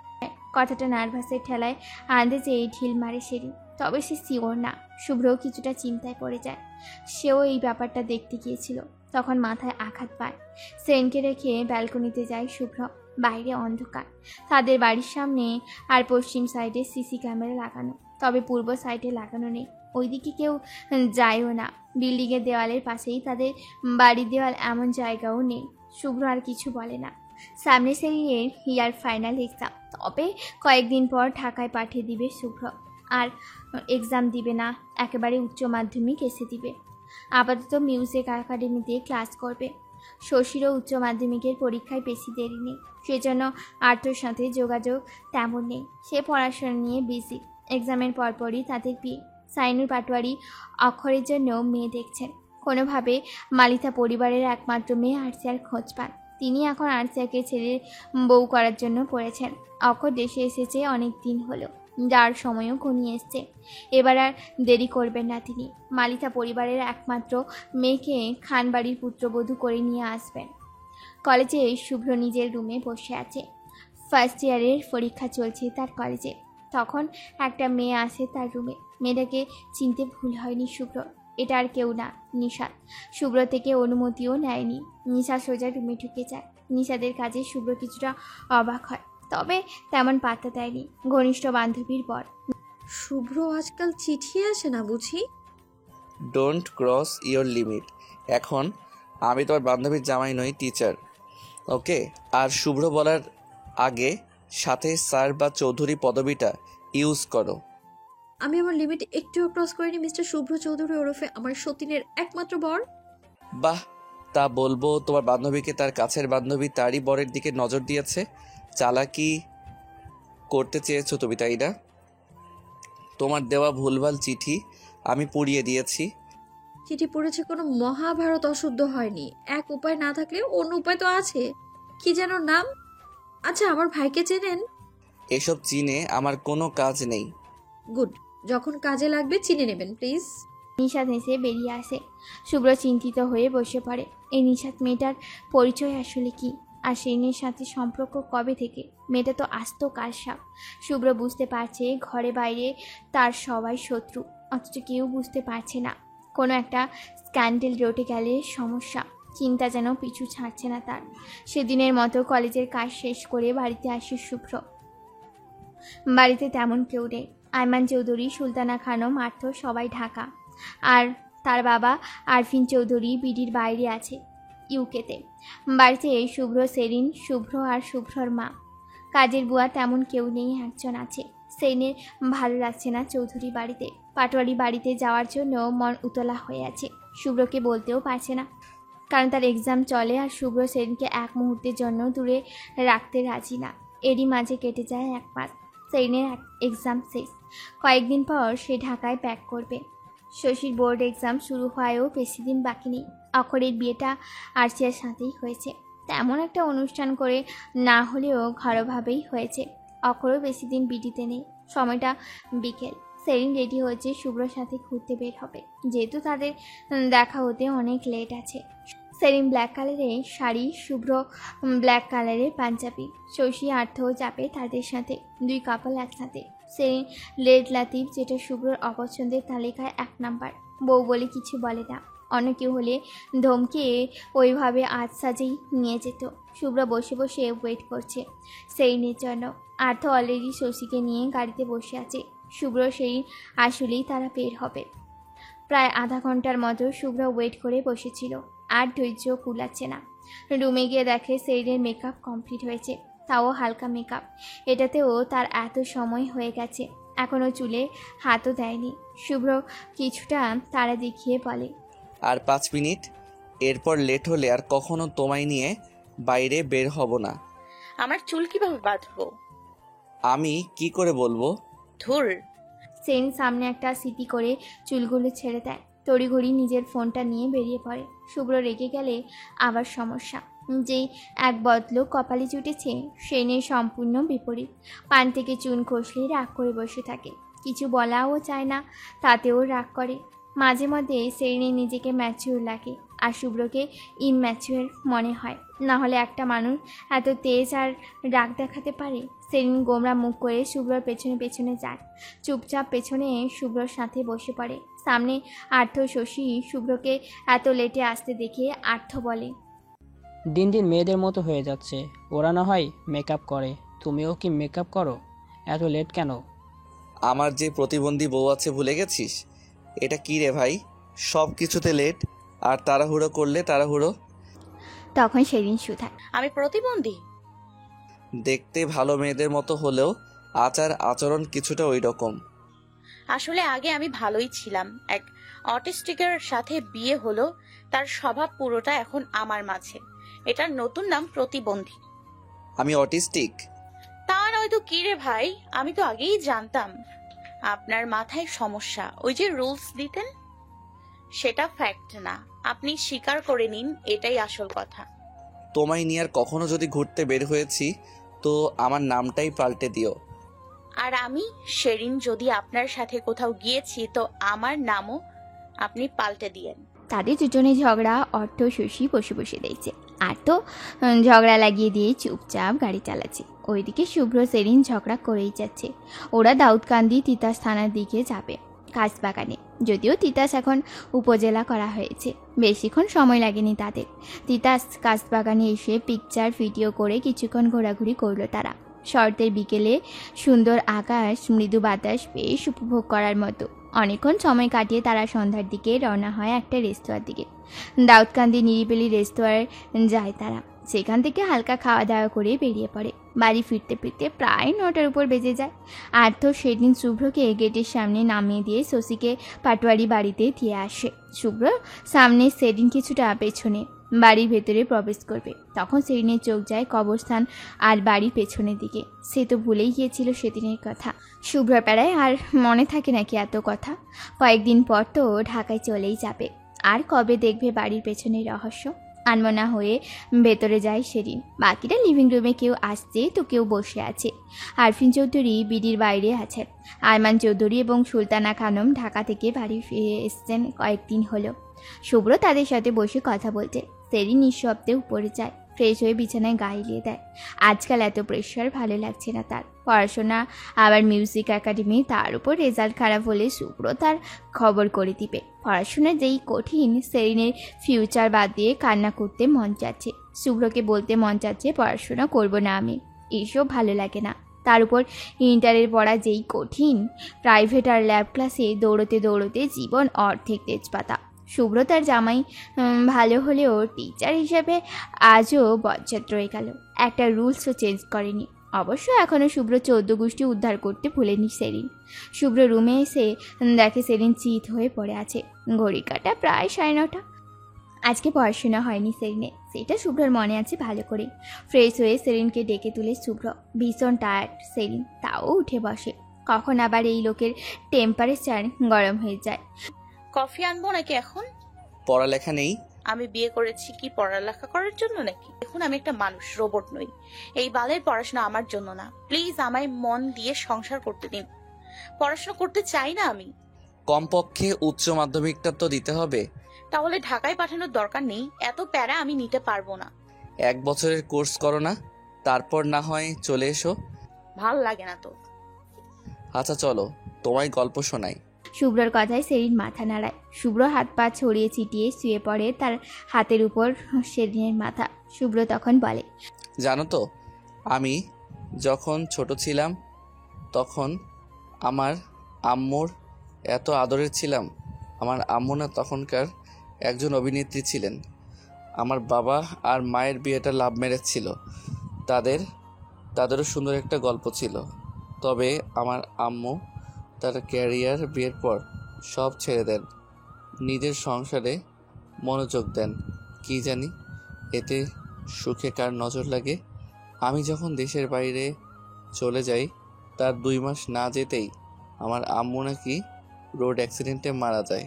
[SPEAKER 2] কথাটা নার্ভাসের ঠেলায় আনতে চেয়ে ঢিল মারে সেরিন। তবে সে শিওর না। শুভ্রও কিছুটা চিন্তায় পড়ে যায়। সেও এই ব্যাপারটা দেখতে গিয়েছিল, তখন মাথায় আঘাত পায়। সেরিনকে রেখে ব্যালকনিতে যায় শুভ্র। বাইরে অন্ধকার। তাদের বাড়ির সামনে আর পশ্চিম সাইডে সিসি ক্যামেরা লাগানো, তবে পূর্ব সাইডে লাগানো নেই। ওইদিকে কেউ যায়ও না। বিল্ডিংয়ের দেওয়ালের পাশেই তাদের বাড়ির দেওয়াল, এমন জায়গাও নেই। শুভ্র আর কিছু বলে না। সামনে সেরিনের ইয়ার ফাইনাল এক্সাম, তবে কয়েকদিন পর ঢাকায় পাঠিয়ে দিবে শুভ্র। আর এক্সাম দিবে না, একেবারে উচ্চ মাধ্যমিক এসে দিবে। আপাতত মিউজিক একাডেমিতে ক্লাস করবে। শশীরও উচ্চ মাধ্যমিকের পরীক্ষায় বেশি দেরি নেই, সেজন্য আর্থর সাথে যোগাযোগ তেমন নেই। সে পড়াশোনা নিয়ে বিজি। এক্সামের পরপরই তাদের বিয়ে। সাইনুর পাটোয়ারি অক্ষরের জন্য মেয়ে দেখছেন। কোনোভাবে মালিতা পরিবারের একমাত্র মেয়ে আরসিয়ার খোঁজ পান। তিনি এখন আরসিয়াকে ছেড়ে বউ করার জন্য পড়েছেন। অক্ষর দেশে এসেছে অনেক দিন হলো, যার সময়ও ঘনিয়ে এসছে। এবার আর দেরি করবেন না তিনি। মালিতা পরিবারের একমাত্র মেয়েকে খানবাড়ির পুত্রবধূ করে নিয়ে আসবেন। কলেজে শুভ্র নিজের রুমে বসে আছে। ফার্স্ট ইয়ারের পরীক্ষা চলছে তার কলেজে। তখন একটা মেয়ে আসে তার রুমে। মেয়েটাকে চিনতে ভুল হয়নি শুভ্র। এটা আর কেউ না, নিশাদ। শুভ্র থেকে অনুমতিও নেয়নি। নিশা সোজা রুমে ঢুকে যায়। নিশাদের কাজে শুভ্র কিছুটা অবাক হয়, তবে তেমন পাত্তা দেয়নি। ঘনিষ্ঠ বান্ধবীর বর।
[SPEAKER 1] শুভ্র আজকাল চিঠি আসে না বুঝি?
[SPEAKER 11] Don't cross your limit. এখন আমি তোমার বান্ধবীর জামাই নই, টিচার, ওকে? আর শুভ্র বলার আগে সাথে স্যার বা চৌধুরী পদবিটা ইউজ করো।
[SPEAKER 1] আমি আমার লিমিট একটুও ক্রস করিনি মিস্টার শুভ্র চৌধুরী ওরফে আমার সতীনের একমাত্র বর।
[SPEAKER 11] বাহ, তা বলবো তোমার বান্ধবীকে তার কাছের বান্ধবী তারই বরের দিকে নজর দিয়েছে। চালাকি করতে চেয়েছো তুমি, তাই না? তোমার দেওয়া ভুলভাল চিঠি আমি পুড়িয়ে দিয়েছি।
[SPEAKER 1] চিঠি পড়েছে কোনো মহাভারত অশুদ্ধ হয়নি। এক উপায় না থাকলে অন্য উপায় তো আছে। কি যেন নাম? আচ্ছা, আমার ভাইকে চেনেন?
[SPEAKER 11] এসব চিনে আমার কোনো কাজ নেই।
[SPEAKER 1] গুড, যখন কাজে লাগবে চিনে নেবেন প্লিজ।
[SPEAKER 2] নিশাদ হেসে বেরিয়ে আসে। শুভ্র চিন্তিত হয়ে বসে পড়ে। এই নিশাদ মেয়েটার পরিচয় আসলে কি? আর সেরিনের সাথে সম্পর্ক কবে থেকে? মেয়েটা তো আস্ত কালসাপ। শুভ্র বুঝতে পারছে ঘরে বাইরে তার সবাই শত্রু, অথচ কেউ বুঝতে পারছে না। কোনো একটা স্ক্যান্ডেল রটে গেলে সমস্যা। চিন্তা যেন পিছু ছাড়ছে না তার। সেদিনের মতো কলেজের কাজ শেষ করে বাড়িতে আসে শুভ্র। বাড়িতে তেমন কেউ নেই। আয়মান চৌধুরী, সুলতানা খানম, আর্থ সবাই ঢাকা। আর তার বাবা আরফিন চৌধুরী বিডির বাইরে আছে, ইউকেতে। বাড়িতে শুভ্র, সেরিন, শুভ্র আর শুভ্রর মা। কাজের বুয়া তেমন কেউ নেই, একজন আছে। সেরিনের ভালো লাগছে না চৌধুরী বাড়িতে। পাটোয়ারি বাড়িতে যাওয়ার জন্য মন উতলা হয়ে আছে। শুভ্রকে বলতেও পারছে না, কারণ তার এক্সাম চলে আর শুভ্র সেরিনকে এক মুহূর্তের জন্য দূরে রাখতে রাজি না। এরই মাঝে কেটে যায় এক মাস। সেরিনের এক্সাম শেষ। কয়েকদিন পর সে ঢাকায় ব্যাক করবে। শশীর বোর্ড এক্সাম শুরু হওয়ায়ও বেশি দিন বাকি নেই। অক্ষরের বিয়েটা আরসিয়ার সাথেই হয়েছে। তেমন একটা অনুষ্ঠান করে না হলেও ঘরোয়াভাবেই হয়েছে। অক্ষরও বেশি দিন বিডিতে নেই। সময়টা বিকেল। সেরিন রেডি হয়েছে শুভ্রর সাথে ঘুরতে বের হবে, যেহেতু তাদের দেখা হতে অনেক লেট আছে। সেরিন ব্ল্যাক কালারের শাড়ি, শুভ্র ব্ল্যাক কালারের পাঞ্জাবি। শশী আর্থও যাবে তাদের সাথে, দুই কাপল একসাথে। সেরিন রেড লাতিফ, যেটা শুভ্রর অপছন্দের তালিকায় 1 নাম্বার। বউ বলে কিছু বলে না, অন্য কেউ হলে ধমকে ওইভাবে আজ সাজেই নিয়ে যেত। শুভ্র বসে বসে ওয়েট করছে সেরিনের জন্য। আর্থ অলরেডি শশীকে নিয়ে গাড়িতে বসে আছে। শুভ্র সেরিন আসলেই তারা বের হবে। প্রায় আধা ঘন্টার মতো শুভ্র ওয়েট করে বসেছিল, আর ধৈর্য কুলাচ্ছে না। রুমে গিয়ে দেখে সেরিনের মেকআপ কমপ্লিট হয়েছে, তাও হালকা মেকআপ। এটাতেও তার এত সময় হয়ে গেছে, এখনও চুলে হাতও দেয়নি। শুভ্র কিছুটা তারা দেখিয়ে বলে,
[SPEAKER 11] আর 5 মিনিট, এরপর লেট হলে আর কখনো তোমায় নিয়ে বাইরে বের হব না।
[SPEAKER 3] আমার চুল কিভাবে বাঁধবো?
[SPEAKER 11] আমি কি করে বলবো?
[SPEAKER 3] ধুর।
[SPEAKER 2] সেন সামনে একটা সিটি করে চুলগুলো ছেড়ে দেয়। তড়িঘড়ি নিজের ফোনটা নিয়ে বেরিয়ে পড়ে। শুভ্র রেগে গেলে আবার সমস্যা। যেই এক বদলো কপালে জুটেছে, সেনের সম্পূর্ণ বিপরীত। পান থেকে চুন খসলেই রাগ করে বসে থাকে, কিছু বলাও চায় না, তাতেও রাগ করে। মাঝে মধ্যে সেরিনের নিজেকে ম্যাচিউর লাগে, আর শুভ্রকে ইম্যাচিউর মনে হয়। না হলে একটা মানুষ এত তেজ আর রাগ দেখাতে পারে? সেরিন গোমরা মুখ করে শুভ্রর পেছনে পেছনে যায়। চুপচাপ পেছনে শুভ্রর সাথে বসে পড়ে। সামনে আর্থ শশী শুভ্রকে এত লেটে আসতে দেখে আর্থ বলে,
[SPEAKER 5] দিন দিন মেয়েদের মতো হয়ে যাচ্ছে। ওরা না হয় মেকআপ করে, তুমিও কি মেকআপ করো? এত লেট কেন?
[SPEAKER 11] আমার যে প্রতিবন্ধী বউ আছে ভুলে গেছিস? এটা কি রে ভাই, সব কিছুতে লেট, আর তাড়াহুড়ো করলে তাড়াহুড়ো।
[SPEAKER 2] তখন সেরিন শুধায়,
[SPEAKER 3] আমি প্রতিবন্ধী?
[SPEAKER 11] দেখতে ভালো মেয়েদের মতো হলেও আচার আচরণ কিছুটা ওই রকম।
[SPEAKER 3] আসলে আগে আমি ভালোই ছিলাম। এক অটিস্টিকের সাথে বিয়ে হলো, তার স্বভাব পুরোটা এখন আমার মাঝে। এটার নতুন নাম প্রতিবন্ধী।
[SPEAKER 11] আমি অটিস্টিক?
[SPEAKER 3] তা নয়তো কি রে ভাই, আমি তো আগেই জানতাম আপনার মাথায় সমস্যা। ওই যে রুলস দিতেন, সেটা ফ্যাক্ট না, আপনি স্বীকার করে নিন, এটাই আসল কথা।
[SPEAKER 11] তোমায় নিয়ে আর কখনো যদি ঘুরতে বের হয়েছি তো আমার নামটাই পাল্টে দিও।
[SPEAKER 3] আর আমি শেরিন, যদি আপনার সাথে কোথাও গিয়েছি তো আমার নামও আপনি পাল্টে দিয়েন।
[SPEAKER 2] তাদের দুজনে ঝগড়া অর্থ শশী বসে বসে দেখছে, আর তো ঝগড়া লাগিয়ে দিয়ে চুপচাপ গাড়ি চালাচ্ছে। ওইদিকে শুভ্র সেরিন ঝগড়া করেই যাচ্ছে। ওরা দাউদকান্দি তিতাস থানার দিকে যাবে, কাঁচবাগানে। যদিও তিতাস এখন উপজেলা করা হয়েছে, বেশিক্ষণ সময় লাগেনি তাদের। তিতাস কাঁচবাগানে এসে পিকচার ভিডিও করে কিছুক্ষণ ঘোরাঘুরি করলো তারা। শরতের বিকেলে সুন্দর আকাশ, মৃদু বাতাস বেশ উপভোগ করার মতো। অনেকক্ষণ সময় কাটিয়ে তারা সন্ধ্যার দিকে রওনা হয় একটা রেস্তোরাঁর দিকে। দাউদকান্দি নিরিবিলি রেস্তোরাঁয় যায় তারা। সেখান থেকে হালকা খাওয়া দাওয়া করে বেরিয়ে পড়ে। বাড়ি ফিরতে ফিরতে প্রায় 9টার উপর বেজে যায়। আর্থ সেদিন শুভ্রকে গেটের সামনে নামিয়ে দিয়ে শশীকে পাটোয়ারি বাড়িতে দিয়ে আসে। শুভ্র সামনে, সেদিন কিছুটা পেছনে বাড়ির ভেতরে প্রবেশ করবে। তখন সেদিনের চোখ যায় কবরস্থান আর বাড়ির পেছনের দিকে। সে তো ভুলেই গিয়েছিল সেদিনের কথা। শুভ্র প্যারায় আর মনে থাকে নাকি এত কথা? কয়েকদিন পর তো ঢাকায় চলেই যাবে, আর কবে দেখবে বাড়ির পেছনের রহস্য? আনমনা হয়ে ভেতরে যায় সেদিন। বাকিরা লিভিং রুমে, কেউ আসছে তো কেউ বসে আছে। আরফিন চৌধুরী বিডির বাইরে আছেন। আরমান চৌধুরী এবং সুলতানা খানম ঢাকা থেকে বাড়ি ফিরে এসছেন কয়েকদিন হলো। শুভ্র তাদের সাথে বসে কথা বলছে। সেদিন নিঃশব্দে উপরে যায়, ফ্রেশ হয়ে বিছানায় গা এলিয়ে দেয়। আজকাল এত প্রেশার ভালো লাগছে না তার। পড়াশোনা, আবার মিউজিক একাডেমি, তার উপর রেজাল্ট খারাপ হলে শুভ্র তার খবর করে দিবে। পড়াশোনা যেই কঠিন, সেরিনের ফিউচার বাদ দিয়ে কান্না করতে মন চাচ্ছে। শুভ্রকে বলতে মন চাচ্ছে পড়াশোনা করব না আমি, এসব ভালো লাগে না। তার উপর ইন্টারের পড়া যেই কঠিন, প্রাইভেট আর ল্যাব ক্লাসে দৌড়তে দৌড়তে জীবন অর্ধেক তেজপাতা। শুভ্র তার জামাই ভালো হলেও টিচার হিসেবে আজও বজ্জাত রয়ে গেল। একটা রুলসও চেঞ্জ করেনি। অবশ্য এখনও শুভ্র 14 গোষ্ঠী উদ্ধার করতে ভুলেনি সেরিন। শুভ্র রুমে এসে দেখে সেরিন চিত হয়ে পড়ে আছে। ঘড়ি কাটা প্রায় 9:30। আজকে পড়াশোনা হয়নি সেরিনে, সেটা শুভ্রর মনে আছে ভালো করে। ফ্রেশ হয়ে সেরিনকে ডেকে তুলে শুভ্র। ভীষণ টায়ার্ড সেরিন, তাও উঠে বসে। কখন আবার এই লোকের টেম্পারেচার গরম হয়ে যায়।
[SPEAKER 3] কফি আনবো নাকি এখন?
[SPEAKER 11] পড়ালেখা নেই?
[SPEAKER 3] আমি বিয়ে করেছি কি পড়ালেখা করার জন্য নাকি? এখন আমি একটা মানুষ, রোবট নই। এই বালের পড়াশোনা আমার জন্য না। প্লিজ আমায় মন দিয়ে সংসার করতে দিন। পড়াশোনা করতে চাই না আমি।
[SPEAKER 11] কমপক্ষে উচ্চ মাধ্যমিকটা তো দিতে হবে।
[SPEAKER 3] তাহলে ঢাকায় পাঠানোর দরকার নেই, এত প্যারা আমি নিতে পারবো না।
[SPEAKER 11] 1 বছরের কোর্স করো না, তারপর না হয় চলে এসো।
[SPEAKER 3] ভাল লাগে না তো।
[SPEAKER 11] আচ্ছা চলো, তোমায় গল্প শোনাই।
[SPEAKER 2] শুভ্রর কথায় সেরিন মাথা নাড়ায়। শুভ্র হাত পা ছড়িয়ে ছিটিয়ে শুয়ে পড়ে তার হাতের উপর সেরিনের মাথা। শুভ্র তখন বলে,
[SPEAKER 11] জানো তো, আমি যখন ছোট ছিলাম তখন আমার আম্মুর এত আদরের ছিলাম। আমার আম্মু না তখনকার একজন অভিনেত্রী ছিলেন। আমার বাবা আর মায়ের বিয়েটা লাভ ম্যারেজ ছিল। তাদেরও সুন্দর একটা গল্প ছিল। তবে আমার আম্মু তার ক্যারিয়ার বিয়ের পর সব ছেড়ে দেন, নিজের সংসারে মনোযোগ দেন। কি জানি এতে সুখে কার নজর লাগে। আমি যখন দেশের বাইরে চলে যাই তার 2 মাস না যেতেই আমার আম্মু নাকি রোড অ্যাক্সিডেন্টে মারা যায়।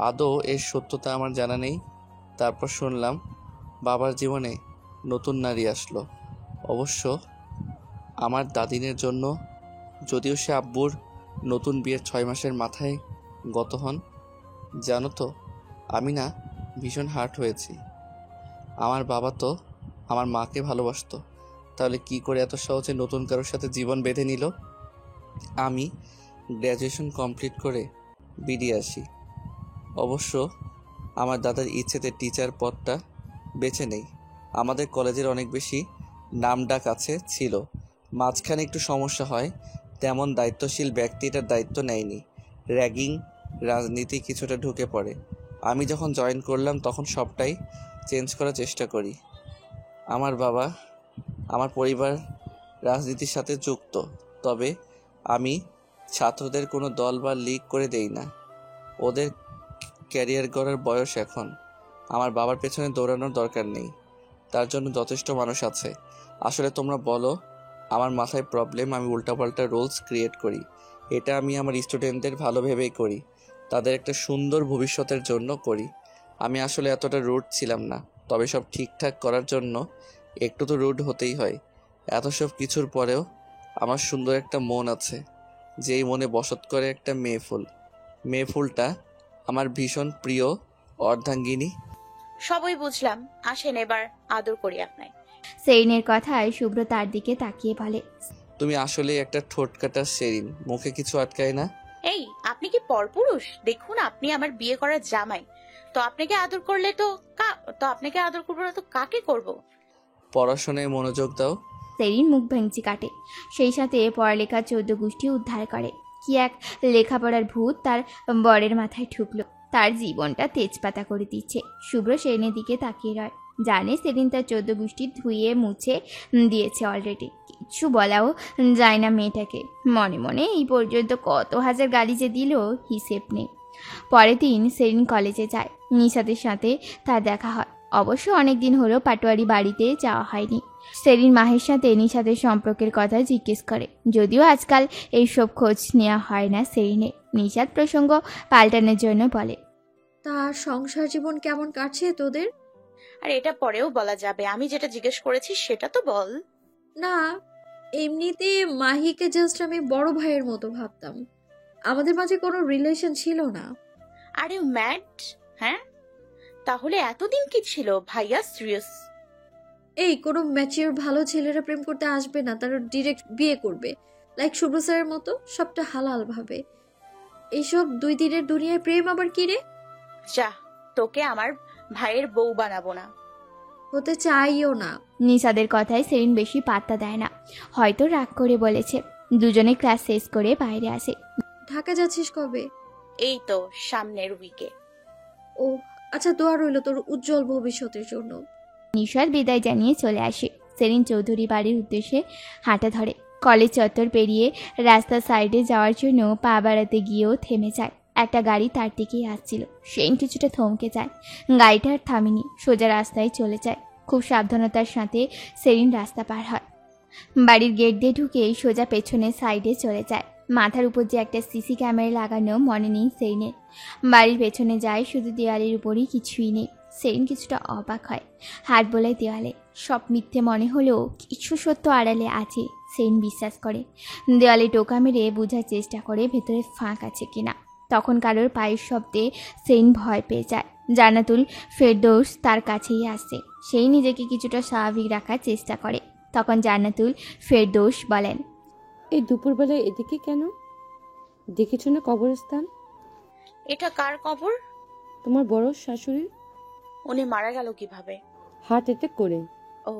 [SPEAKER 11] আদৌ এর সত্যতা আমার জানা নেই। তারপর শুনলাম বাবার জীবনে নতুন নারী আসলো, অবশ্য আমার দাদিনের জন্য, যদিও সে আব্বুর নতুন বিয়ের 6 মাসের মাথায় গত হন। জানো তো, আমি না ভীষণ হার্ট হয়েছি। আমার বাবা তো আমার মাকে ভালোবাসতো, তাহলে কি করে এত সহজে নতুন কারোর সাথে জীবন বেঁধে নিল? আমি গ্র্যাজুয়েশন কমপ্লিট করে বেরিয়ে আসি। অবশ্য আমার দাদার ইচ্ছেতে টিচার পদটা বেছে নেই। আমাদের কলেজের অনেক বেশি নামডাক আছে ছিল, মাঝখানে একটু সমস্যা হয়। তেমন দায়িত্বশীল ব্যক্তি এটার দায়িত্ব নেয়নি। র্যাগিং, রাজনীতি কিছুটা ঢুকে পড়ে। আমি যখন জয়েন করলাম তখন সবটাই চেঞ্জ করার চেষ্টা করি। আমার পরিবার রাজনীতির সাথে যুক্ত, তবে আমি ছাত্রদের কোনো দল বা লীগ করে দেই না। ওদের ক্যারিয়ার গড়ার বয়স এখন। আমার বাবার পেছনে দৌড়ানোর দরকার নেই, তার জন্য যথেষ্ট মানুষ আছে। আসলে তোমরা বলো আমার মাথায় প্রবলেম, আমি উল্টাপাল্টা রুলস ক্রিয়েট করি। এটা আমি আমার স্টুডেন্টদের ভালো ভেবেই করি, তাদের একটা সুন্দর ভবিষ্যতের জন্য করি। আমি আসলে এতটা রুড ছিলাম না, তবে সব ঠিকঠাক করার জন্য একটু তো রুড হতেই হয়। এত সব কিছুর পরেও আমার সুন্দর একটা মন আছে, যেই মনে বসত করে একটা মেয়ে ফুলটা আমার ভীষণ প্রিয় অর্ধাঙ্গিনী।
[SPEAKER 3] সবই বুঝলাম, আসেন এবার আদর করি আপনায়।
[SPEAKER 2] সেরিনের কথায় শুভ্র তার দিকে তাকিয়ে বলে,
[SPEAKER 11] তুমি আসলে একটা ঠোঁটকাটা সেরিন, মুখে কিছু আটকায় না।
[SPEAKER 3] এই, আপনি কি পরপুরুষ? দেখুন, আপনি আমার বিয়ে করার জামাই, তো আপনাকে আদর করলে আপনাকে আদর করবো না তো কাকে করব?
[SPEAKER 11] পড়াশোনায় মনোযোগ দাও।
[SPEAKER 2] সেরিন মুখ ভেঙচি কাটে, সেই সাথে পড়ালেখা 14 গোষ্ঠী উদ্ধার করে। কি এক লেখাপড়ার ভূত তার বরের মাথায় ঢুকলো, তার জীবনটা তেজপাতা করে দিচ্ছে। শুভ্র সেরিনের দিকে তাকিয়ে রয়, জানে সেদিন তার 14 গোষ্ঠী ধুয়ে মুছে দিয়েছে অলরেডি। কিছু বলাও যায় না মেয়েটাকে। মনে মনে এই পর্যন্ত কত হাজার গালি যে দিল হিসেব নেই। পরের দিন সেরিন কলেজে যায়, নিশাদের সাথে তার দেখা হয়। অবশ্য অনেক দিন হলো পাটোয়ারি বাড়িতে যাওয়া হয়নি। সেরিন মাহের সাথে নিশাদের সম্পর্কের কথা জিজ্ঞেস করে, যদিও আজকাল এইসব খোঁজ নেওয়া হয় না সেরিনের। নিশাদ প্রসঙ্গ পাল্টানোর জন্য বলে,
[SPEAKER 1] তার সংসার জীবন কেমন কাটছে তোদের?
[SPEAKER 3] আর এটা পরেও বলা যাবে, আমি যেটা জিজ্ঞেস করেছি সেটা তো বল।
[SPEAKER 1] না, এমনিতে মাহিকে জাস্ট আমি বড় ভাইয়ের মতো ভাবতাম, আমাদের মাঝে কোনো রিলেশন ছিল না।
[SPEAKER 3] আরে ম্যাড? হ্যাঁ, তাহলে এতদিন কি ছিল? ভাইয়া সিরিয়াস?
[SPEAKER 1] এই কোনো ম্যাচিওর ভালো ছেলেরা প্রেম করতে আসবে না, তারা ডিরেক্ট বিয়ে করবে, লাইক শুভ্র স্যারের মতো, সবটা হালাল ভাবে। এইসব 2 দিনের দুনিয়ায় প্রেম আবার কি রে?
[SPEAKER 3] যা, তোকে আমার ভাইয়ের বউ বানাবো না।
[SPEAKER 1] হতে চাইও না।
[SPEAKER 2] নিশাদের কথায় সেরিন বেশি পাত্তা দেয় না, হয়তো রাগ করে বলেছে। দুজনে ক্লাস শেষ করে বাইরে আসে।
[SPEAKER 1] ঢাকা যাচ্ছিস কবে?
[SPEAKER 3] এই তো সামনের উইকে।
[SPEAKER 1] ও আচ্ছা, দোয়া রইল তোর উজ্জ্বল ভবিষ্যতের জন্য।
[SPEAKER 2] নিশাদ বিদায় জানিয়ে চলে আসে। সেরিন চৌধুরী বাড়ির উদ্দেশ্যে হাঁটা ধরে। কলেজ চত্বর পেরিয়ে রাস্তার সাইডে যাওয়ার জন্য পা বাড়াতে গিয়েও থেমে যায়। একটা গাড়ি তার দিকেই আসছিল। সেন কিছুটা থমকে যায়, গাড়িটা আর থামেনি, সোজা রাস্তায় চলে যায়। খুব সাবধানতার সাথে সেরিন রাস্তা পার হয়। বাড়ির গেট দিয়ে ঢুকে সোজা পেছনের সাইডে চলে যায়। মাথার উপর যে একটা সিসি ক্যামেরা লাগানো মনে নেই সেরিনের। বাড়ির পেছনে যায়, শুধু দেওয়ালের উপরই কিছুই নেই। সেরিন কিছুটা অবাক হয়, হাত বোলায় দেওয়ালে। সব মিথ্যে মনে হলেও কিছু সত্য আড়ালে আছে, সেরিন বিশ্বাস করে। দেওয়ালে টোকা মেরে বোঝার চেষ্টা করে ভেতরে ফাঁক আছে কিনা। তখন কারোর পায়ের শব্দে সেরিন ভয় পেয়ে যায়। জান্নাতুল ফেরদৌস তার কাছেই আসে। সেই নিজেকে কিছুটা স্বাভাবিক রাখার চেষ্টা করে। তখন জান্নাতুল ফেরদৌস বলেন,
[SPEAKER 10] এই দুপুরবেলায় এদিকে কেন? দেখেছো না কবরস্থান?
[SPEAKER 3] এটা কার কবর?
[SPEAKER 10] তোমার বড় শাশুড়ি।
[SPEAKER 3] উনি মারা গেল কিভাবে?
[SPEAKER 10] হার্ট অ্যাটাক করে।
[SPEAKER 3] ও।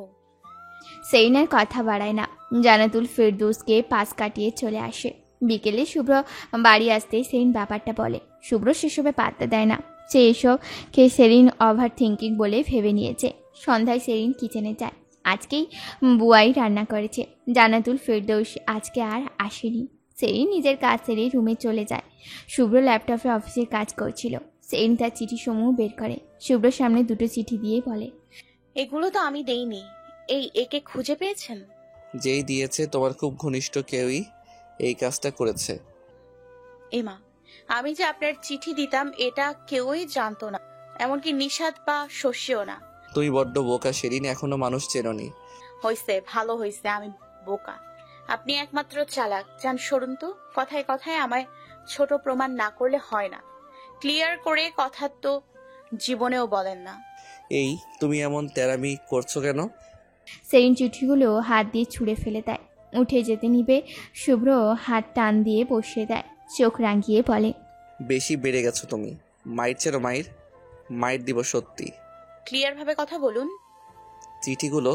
[SPEAKER 2] সেরিন আর কথা বাড়ায় না। জান্নাতুল ফেরদৌসকে পাশ কাটিয়ে চলে আসে। বিকেলে শুভ্র বাড়ি আসতে সেরিন ব্যাপারটা বলে। শুভ্র সেসবে পাত্তা দেয় না। সে এসব খেয়ে সেরিন ওভার থিঙ্কিং বলে ভেবে নিয়েছে। সন্ধ্যায় সেরিন কিচেনে যায়। আজকেই বুয়াই রান্না করেছে। জান্নাতুল ফেরদৌস আজকে আর আসেনি। সেরিন নিজের কাজ সেরে রুমে চলে যায়। শুভ্র ল্যাপটপে অফিসের কাজ করছিল। সেরিন তার চিঠিসমূহ বের করে শুভ্রর সামনে দুটো চিঠি দিয়ে বলে,
[SPEAKER 3] এগুলো তো আমি দেইনি। একে খুঁজে পেয়েছেন?
[SPEAKER 11] যেই দিয়েছে তোমার খুব ঘনিষ্ঠ কেউই এই কাজটা করেছে।
[SPEAKER 3] এমা, আমি যে আপনার চিঠি দিতাম এটা কেউই জানতো না, এমনকি নিশাদ বা শস্যও না।
[SPEAKER 11] তুই বড্ড বোকা সেরিন, এখনো মানুষ চেননি।
[SPEAKER 3] হয়েছে, ভালো হয়েছে আমি বোকা। আপনি একমাত্র চালাক। যান সরুন তো। কথায় কথায় আমায় ছোট প্রমাণ না করলে হয় না। ক্লিয়ার করে কথা তো জীবনেও বলেন না।
[SPEAKER 11] এই তুমি এমন তেরামি করছো কেন?
[SPEAKER 2] সেরিন চিঠিগুলো হাত দিয়ে ছুঁড়ে ফেলে দেয়। উঠে যেতে নিবে শুভ্র হাত টান দিয়ে বসিয়ে দেয়। চোখ রাঙিয়ে বলে,
[SPEAKER 11] বেশি বেড়ে গেছো তুমি। মাইর চেনো মাইর? মাইর দিব সত্যি।
[SPEAKER 3] ক্লিয়ার ভাবে কথা বলুন।
[SPEAKER 11] চিঠিগুলো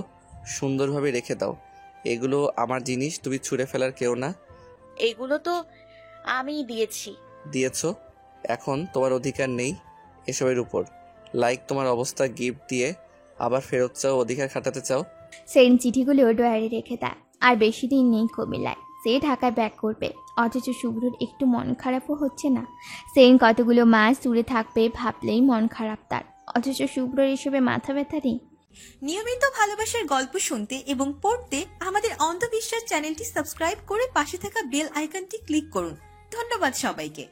[SPEAKER 11] সুন্দরভাবে রেখে দাও। এগুলো আমার জিনিস, তুমি ছুঁড়ে ফেলার কেউ না।
[SPEAKER 3] এগুলো তো আমিই দিয়েছি।
[SPEAKER 11] দিয়েছো, এখন তোমার অধিকার নেই এসবের উপর। লাইক তোমার অবস্থা গিফট দিয়ে আবার ফেরত চাও, অধিকার খাটাতে চাও।
[SPEAKER 2] সেরিন চিঠিগুলো ডয়ারে রেখে দেয়। আর বেশি দিন নেই কুমিল্লায়। সে ঢাকায় ব্যাক করবে। অথচ শুভ্রর একটু মন খারাপও হচ্ছে না। সেরিন কতগুলো মাস দূরে থাকবে ভাবলেই মন খারাপ তার। অথচ শুভ্রর এসবে মাথা ব্যথা নেই।
[SPEAKER 1] নিয়মিত ভালোবাসার গল্প শুনতে এবং পড়তে আমাদের অন্ধবিশ্বাস চ্যানেলটি সাবস্ক্রাইব করে পাশে থাকা বেল আইকনটি ক্লিক করুন। ধন্যবাদ সবাইকে।